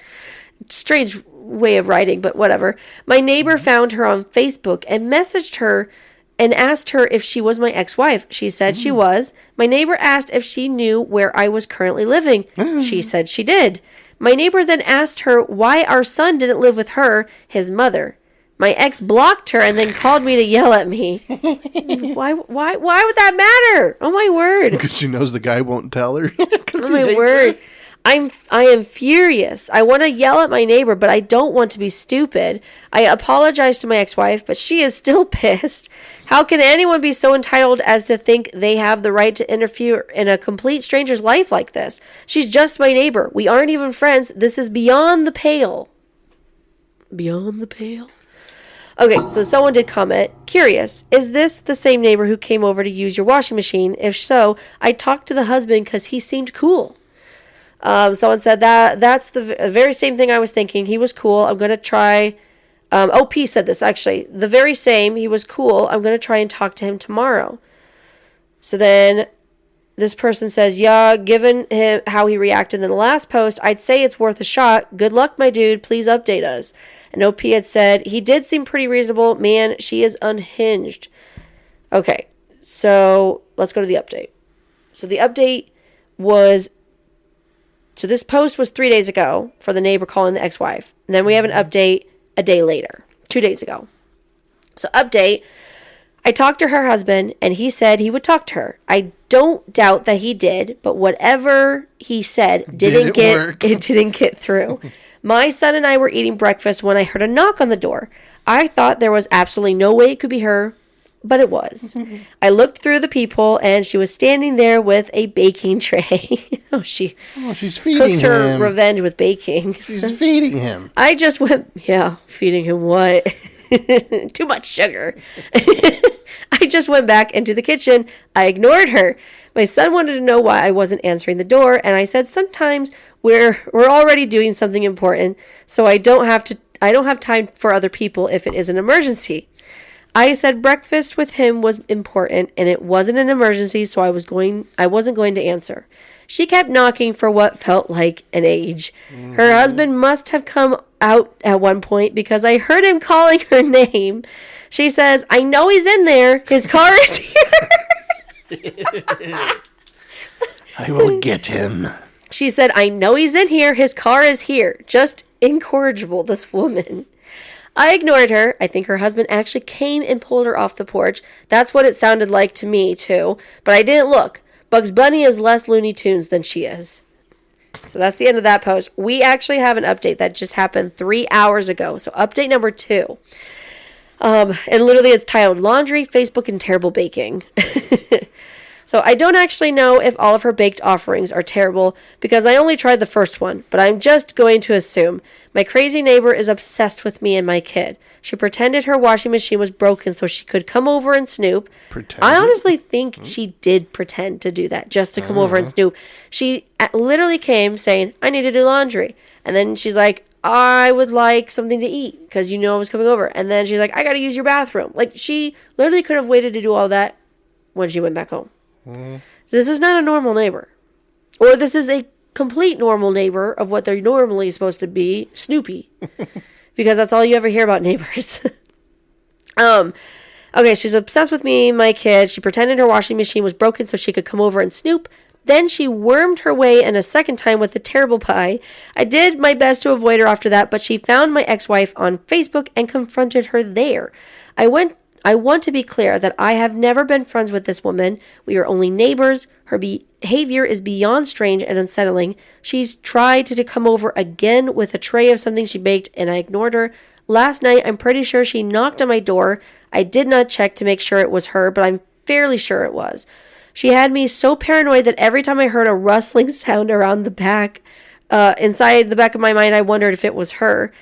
Strange way of writing, but whatever. My neighbor found her on Facebook and messaged her and asked her if she was my ex-wife. She said she was. My neighbor asked if she knew where I was currently living. She said she did. My neighbor then asked her why our son didn't live with her, his mother. My ex blocked her and then called me to yell at me. Why would that matter? Oh my word. Because she knows the guy won't tell her. Oh my word. I am furious. I want to yell at my neighbor, but I don't want to be stupid. I apologize to my ex-wife, but she is still pissed. How can anyone be so entitled as to think they have the right to interfere in a complete stranger's life like this? She's just my neighbor. We aren't even friends. This is beyond the pale. Beyond the pale? Okay, so someone did comment, curious, is this the same neighbor who came over to use your washing machine? If so, I talked to the husband because he seemed cool. Someone said that's the very same thing I was thinking. He was cool. I'm going to try. OP said this, actually. The very same. He was cool. I'm going to try and talk to him tomorrow. So then this person says, yeah, given him how he reacted in the last post, I'd say it's worth a shot. Good luck, my dude. Please update us. And OP had said, he did seem pretty reasonable. Man, she is unhinged. Okay, so let's go to the update. So the update was... So this post was 3 days ago for the neighbor calling the ex-wife. And then we have an update a day later, 2 days ago. So update, I talked to her husband and he said he would talk to her. I don't doubt that he did, but whatever he said didn't get through. My son and I were eating breakfast when I heard a knock on the door. I thought there was absolutely no way it could be her, but it was. I looked through the people, and she was standing there with a baking tray. She's feeding cooks her him. Revenge with baking. She's feeding him. I just went, feeding him what? Too much sugar. I just went back into the kitchen. I ignored her. My son wanted to know why I wasn't answering the door, and I said sometimes we're already doing something important, so I don't have time for other people if it is an emergency. I said breakfast with him was important and it wasn't an emergency, so I wasn't going to answer. She kept knocking for what felt like an age. Her husband must have come out at one point because I heard him calling her name. She says, I know he's in there. His car is here. I will get him. She said, I know he's in here. His car is here. Just incorrigible, this woman. I ignored her. I think her husband actually came and pulled her off the porch. That's what it sounded like to me, too. But I didn't look. Bugs Bunny is less Looney Tunes than she is. So that's the end of that post. We actually have an update that just happened 3 hours ago. So update number 2. And literally it's titled Laundry, Facebook, and Terrible Baking. So I don't actually know if all of her baked offerings are terrible because I only tried the first one, but I'm just going to assume. My crazy neighbor is obsessed with me and my kid. She pretended her washing machine was broken so she could come over and snoop. Pretend? I honestly think she did pretend to do that just to come over and snoop. She literally came saying, I need to do laundry. And then she's like, I would like something to eat because you know I was coming over. And then she's like, I got to use your bathroom. Like, she literally could have waited to do all that when she went back home. This is not a normal neighbor. Or this is a complete normal neighbor of what they're normally supposed to be, Snoopy. Because that's all you ever hear about neighbors. Okay, she's obsessed with me, my kid. She pretended her washing machine was broken so she could come over and snoop. Then she wormed her way in a second time with a terrible pie. I did my best to avoid her after that, but she found my ex-wife on Facebook and confronted her there. I want to be clear that I have never been friends with this woman. We are only neighbors. Her behavior is beyond strange and unsettling. She's tried to come over again with a tray of something she baked, and I ignored her. Last night, I'm pretty sure she knocked on my door. I did not check to make sure it was her, but I'm fairly sure it was. She had me so paranoid that every time I heard a rustling sound around the back, inside the back of my mind, I wondered if it was her.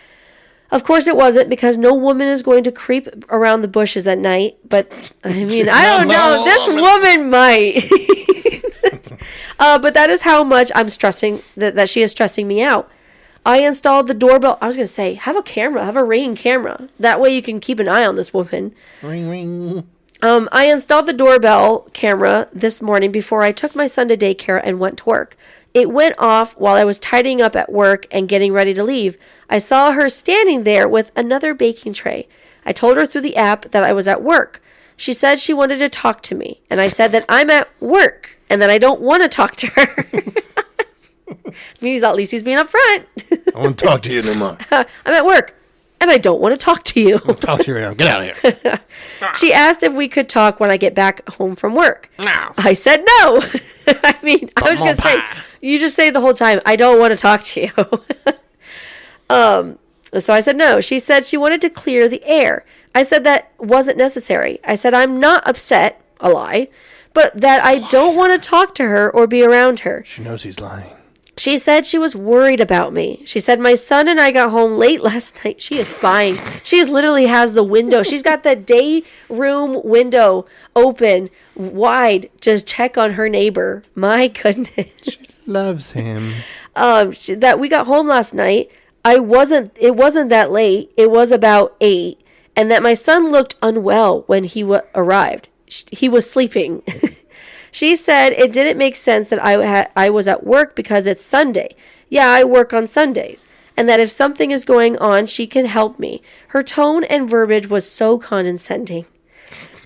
Of course it wasn't, because no woman is going to creep around the bushes at night. But, I mean, I don't know. This woman might. But that is how much I'm stressing, that she is stressing me out. I installed the doorbell. I was going to say, have a ringing camera. That way you can keep an eye on this woman. Ring, ring. I installed the doorbell camera this morning before I took my son to daycare and went to work. It went off while I was tidying up at work and getting ready to leave. I saw her standing there with another baking tray. I told her through the app that I was at work. She said she wanted to talk to me, and I said that I'm at work and that I don't want to talk to her. Means at least he's being upfront. I want to talk to you no more. I'm at work and I don't want to talk to you. I'll talk to you right now. Get out of here. She asked if we could talk when I get back home from work. No. I said no. I mean, I was going to say, you just say the whole time, I don't want to talk to you. So I said no. She said she wanted to clear the air. I said that wasn't necessary. I said I'm not upset, a lie, but that I don't want to talk to her or be around her. She knows he's lying. She said she was worried about me. She said my son and I got home late last night. She is spying. She literally has the window. She's got the day room window open wide to check on her neighbor. My goodness. She loves him. That we got home last night. It wasn't that late. It was about 8. And that my son looked unwell when he arrived. He was sleeping. She said it didn't make sense that I was at work because it's Sunday. Yeah, I work on Sundays. And that if something is going on, she can help me. Her tone and verbiage was so condescending.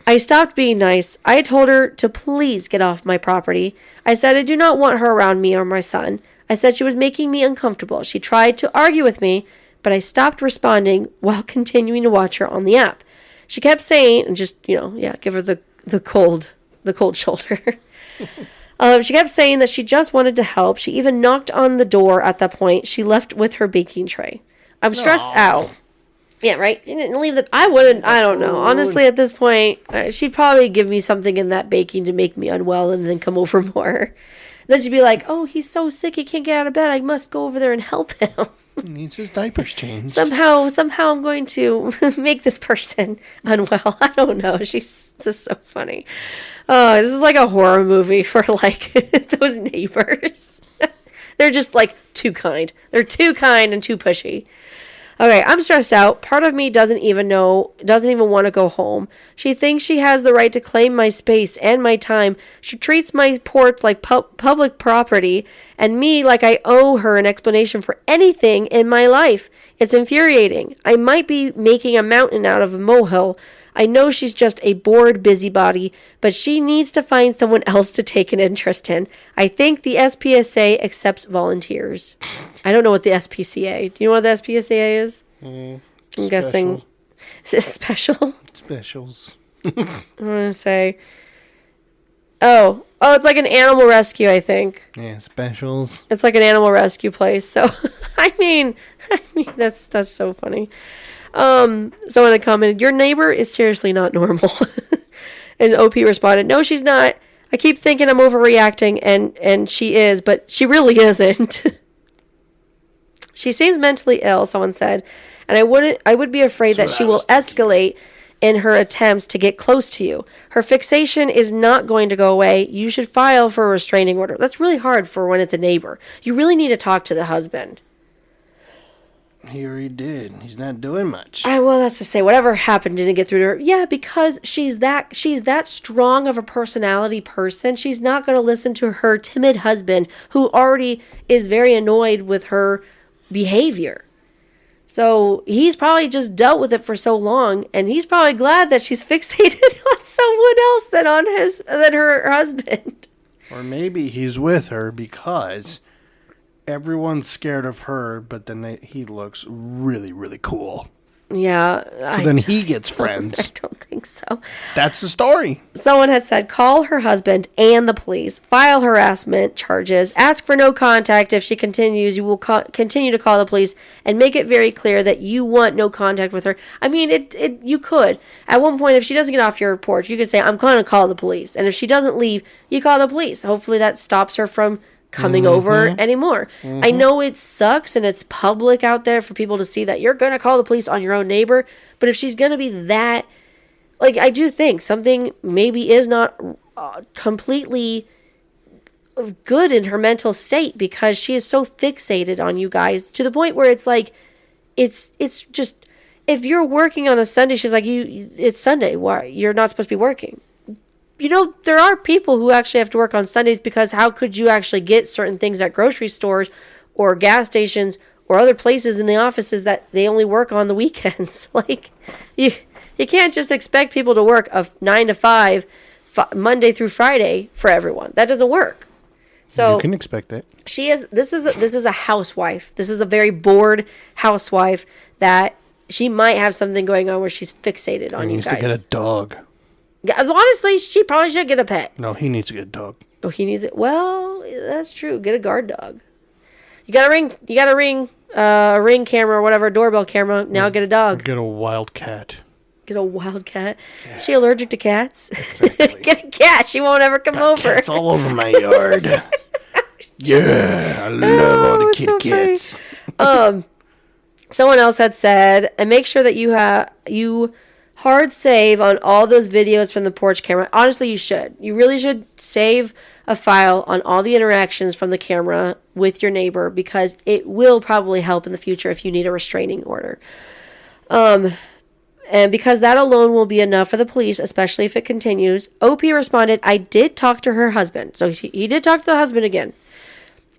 I stopped being nice. I told her to please get off my property. I said I do not want her around me or my son. I said she was making me uncomfortable. She tried to argue with me, but I stopped responding while continuing to watch her on the app. She kept saying, and just, give her the cold shoulder. She kept saying that she just wanted to help. She even knocked on the door at that point. She left with her baking tray. I'm stressed out. Yeah, right? You didn't leave I don't know. Honestly, at this point, she'd probably give me something in that baking to make me unwell and then come over more. Then she'd be like, oh, he's so sick he can't get out of bed. I must go over there and help him. He needs his diapers changed. Somehow I'm going to make this person unwell. I don't know. She's just so funny. Oh, this is like a horror movie for like those neighbors. They're just like too kind. They're too kind and too pushy. Okay, I'm stressed out. Part of me doesn't even want to go home. She thinks she has the right to claim my space and my time. She treats my porch like public property and me like I owe her an explanation for anything in my life. It's infuriating. I might be making a mountain out of a molehill. I know she's just a bored busybody, but she needs to find someone else to take an interest in. I think the SPSA accepts volunteers. I don't know what the SPCA. Do you know what the SPSA is? I'm guessing. Is it special? Specials. I'm going to say... Oh, it's like an animal rescue, I think. Yeah, specials. It's like an animal rescue place. So, I mean, that's so funny. Someone had commented, your neighbor is seriously not normal. And OP responded, no, she's not. I keep thinking I'm overreacting, and she is, but she really isn't. She seems mentally ill, someone said, and I would be afraid that she will escalate in her attempts to get close to you. Her fixation is not going to go away. You should file for a restraining order. That's really hard for when it's a neighbor. You really need to talk to the husband. He already did. He's not doing much. Well, that's to say, whatever happened didn't get through to her. Yeah, because she's that strong of a personality person. She's not going to listen to her timid husband, who already is very annoyed with her behavior. So he's probably just dealt with it for so long, and he's probably glad that she's fixated on someone else than her husband. Or maybe he's with her because everyone's scared of her, but then he looks really, really cool. Yeah. So then he gets friends. I don't think so. That's the story. Someone had said, call her husband and the police, file harassment charges, ask for no contact. If she continues, you will continue to call the police and make it very clear that you want no contact with her. I mean, you could. At one point, if she doesn't get off your porch, you could say, I'm going to call the police. And if she doesn't leave, you call the police. Hopefully that stops her from coming over anymore. I know it sucks and it's public out there for people to see that you're going to call the police on your own neighbor, but if she's going to be that, like, I do think something maybe is not completely good in her mental state, because she is so fixated on you guys to the point where it's like, it's just, if you're working on a Sunday, she's like, it's Sunday, why you're not supposed to be working. You know, there are people who actually have to work on Sundays, because how could you actually get certain things at grocery stores or gas stations or other places in the offices that they only work on the weekends? Like, you can't just expect people to work a 9 to 5 Monday through Friday for everyone. That doesn't work. So you can expect it. This is a housewife. This is a very bored housewife that she might have something going on where she's fixated on you guys. He needs to get a dog. Yeah, honestly, she probably should get a pet. No, he needs to get a dog. Oh, he needs it. Well, that's true. Get a guard dog. You got a ring camera or whatever, a doorbell camera. Now get a dog. Get a wild cat. Get a wild cat. Yeah. Is she allergic to cats? Exactly. Get a cat. She won't ever come over. Cats all over my yard. Yeah, I love all the kitty cats. Someone else had said, and make sure that you hard save on all those videos from the porch camera. Honestly, you should. You really should save a file on all the interactions from the camera with your neighbor, because it will probably help in the future if you need a restraining order. And because that alone will be enough for the police, especially if it continues. OP responded, I did talk to her husband. So he did talk to the husband again.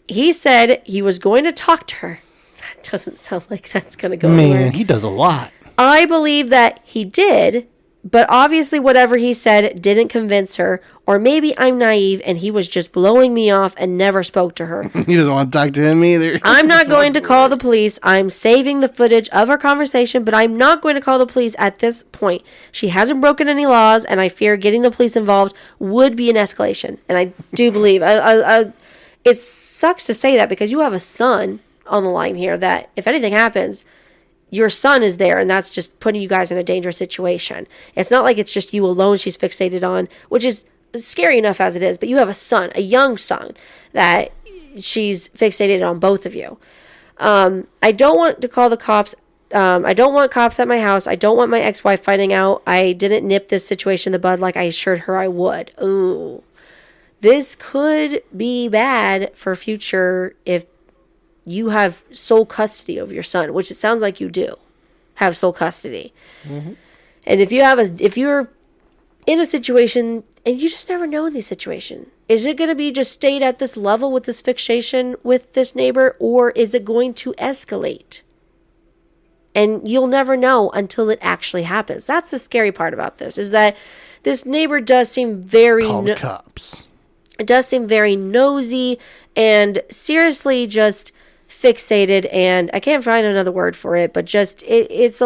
He said he was going to talk to her. That doesn't sound like that's going to go anywhere. Man, he does a lot. I believe that he did, but obviously whatever he said didn't convince her, or maybe I'm naive and he was just blowing me off and never spoke to her. He doesn't want to talk to him either. I'm not going to call the police. I'm saving the footage of our conversation, but I'm not going to call the police at this point. She hasn't broken any laws, and I fear getting the police involved would be an escalation. And I do believe, it sucks to say that, because you have a son on the line here that if anything happens, your son is there, and that's just putting you guys in a dangerous situation. It's not like it's just you alone she's fixated on, which is scary enough as it is, but you have a son, a young son, that she's fixated on, both of you. I don't want to call the cops. I don't want cops at my house. I don't want my ex-wife finding out I didn't nip this situation in the bud like I assured her I would. Ooh. This could be bad for future if you have sole custody of your son, which it sounds like you do have sole custody. Mm-hmm. And if you're in a situation, and you just never know in these situations, is it going to be just stayed at this level with this fixation with this neighbor, or is it going to escalate? And you'll never know until it actually happens. That's the scary part about this, is that this neighbor does seem very... Call the cops. It does seem very nosy and seriously just fixated, and I can't find another word for it, but just, it's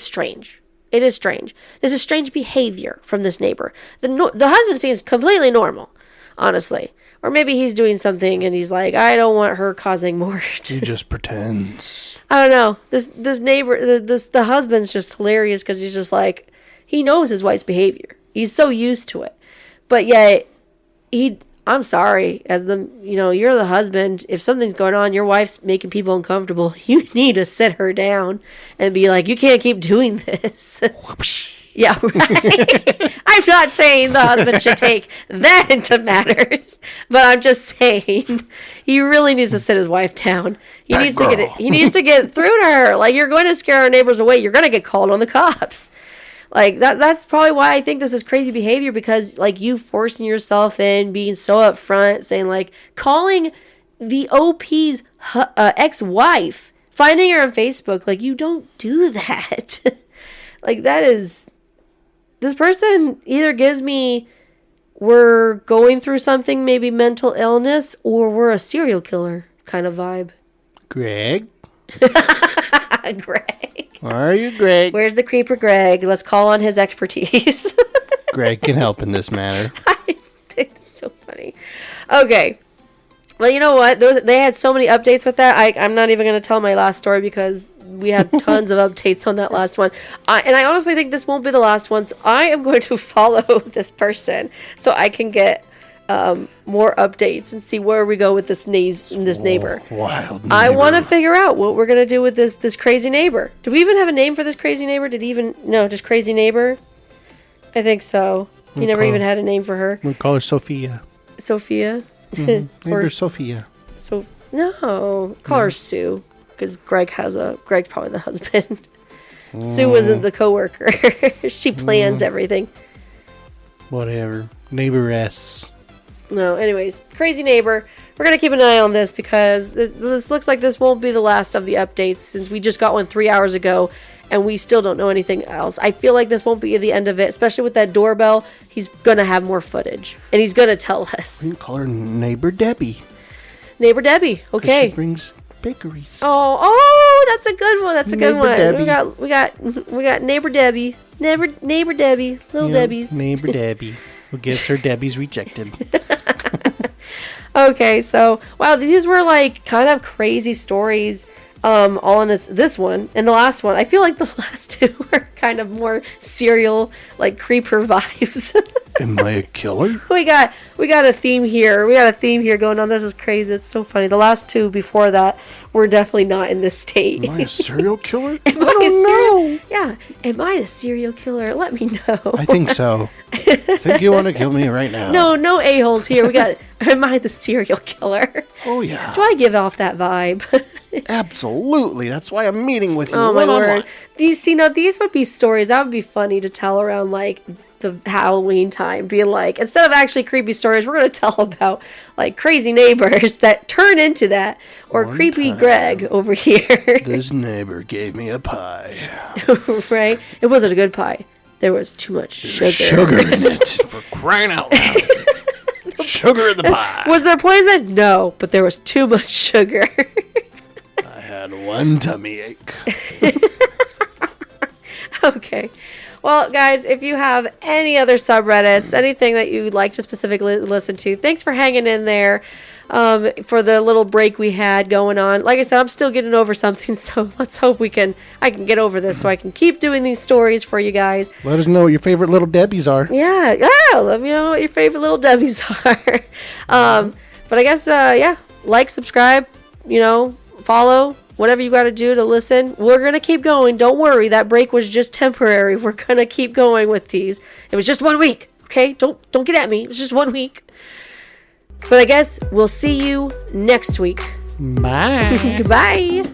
strange. It is strange. This is strange behavior from this neighbor. The husband seems completely normal, honestly. Or maybe he's doing something and he's like, I don't want her causing more. He just pretends. I don't know. This neighbor, the husband's just hilarious because he's just like, he knows his wife's behavior. He's so used to it. But yet, I'm sorry, you're the husband. If something's going on, your wife's making people uncomfortable, you need to sit her down and be like, you can't keep doing this. Yeah, right. I'm not saying the husband should take that into matters, but I'm just saying he really needs to sit his wife down. He needs to get through to her. Like, you're going to scare our neighbors away. You're going to get called on the cops. Like, that's probably why I think this is crazy behavior, because, like, you forcing yourself in, being so upfront, saying, like, calling the OP's ex-wife, finding her on Facebook. Like, you don't do that. Like, that is... This person either gives me we're going through something, maybe mental illness, or we're a serial killer kind of vibe. Greg? Greg. Where are you, Greg? Where's the creeper Greg? Let's call on his expertise. Greg can help in this matter. I think it's so funny. Okay. Well, you know what? They had so many updates with that. I'm not even going to tell my last story because we had tons of updates on that last one. And I honestly think this won't be the last one. So I am going to follow this person so I can get more updates and see where we go with this neighbor. Wild neighbor. I want to figure out what we're going to do with this crazy neighbor. Do we even have a name for this crazy neighbor? No, just crazy neighbor? I think so. He never even had a name for her. We'll call her Sophia. Sophia? Mm-hmm. Neighbor Sophia. No, call her Sue, because Greg's probably the husband. Sue wasn't the coworker. She planned everything. Whatever. Neighboress. No, anyways, crazy neighbor. We're going to keep an eye on this because this looks like this won't be the last of the updates, since we just got one 3 hours ago and we still don't know anything else. I feel like this won't be the end of it, especially with that doorbell. He's going to have more footage and he's going to tell us. We can call her Neighbor Debbie. Neighbor Debbie. Okay. She brings bakeries. Oh, that's a good one. That's a good one. Debbie. We got Neighbor Debbie. Neighbor Debbie. Little Debbie's. Neighbor Debbie. Who gets her Debbie's rejected. Okay, so wow, these were like kind of crazy stories. All in this one and the last one. I feel like the last two were kind of more serial, like creeper vibes. Am I a killer? We got a theme here. We got a theme here going on. This is crazy. It's so funny. The last two before that were definitely not in this state. Am I a serial killer? I don't know. Yeah. Am I a serial killer? Let me know. I think so. I think you want to kill me right now. No a-holes here. We got, am I the serial killer? Oh, yeah. Do I give off that vibe? Absolutely. That's why I'm meeting with you. Oh, my word. These would be stories. That would be funny to tell around, like, the Halloween time. Being like, instead of actually creepy stories, we're going to tell about, like, crazy neighbors that turn into that. Or One creepy time, Greg over here. This neighbor gave me a pie. Right? It wasn't a good pie. There was too much sugar. Sugar in it. For crying out loud. Sugar in the pie. Was there poison? No, but there was too much sugar. I had one tummy ache. Okay. Well, guys, if you have any other subreddits, anything that you'd like to specifically listen to, thanks for hanging in there for the little break we had going on. Like I said, I'm still getting over something, so let's hope I can get over this so I can keep doing these stories for you guys. Let us know what your favorite little Debbies are. Yeah, let me know what your favorite little Debbies are. But I guess, like, subscribe, follow. Whatever you got to do to listen. We're going to keep going. Don't worry. That break was just temporary. We're going to keep going with these. It was just 1 week. Okay? Don't get at me. It was just 1 week. But I guess we'll see you next week. Bye. Goodbye.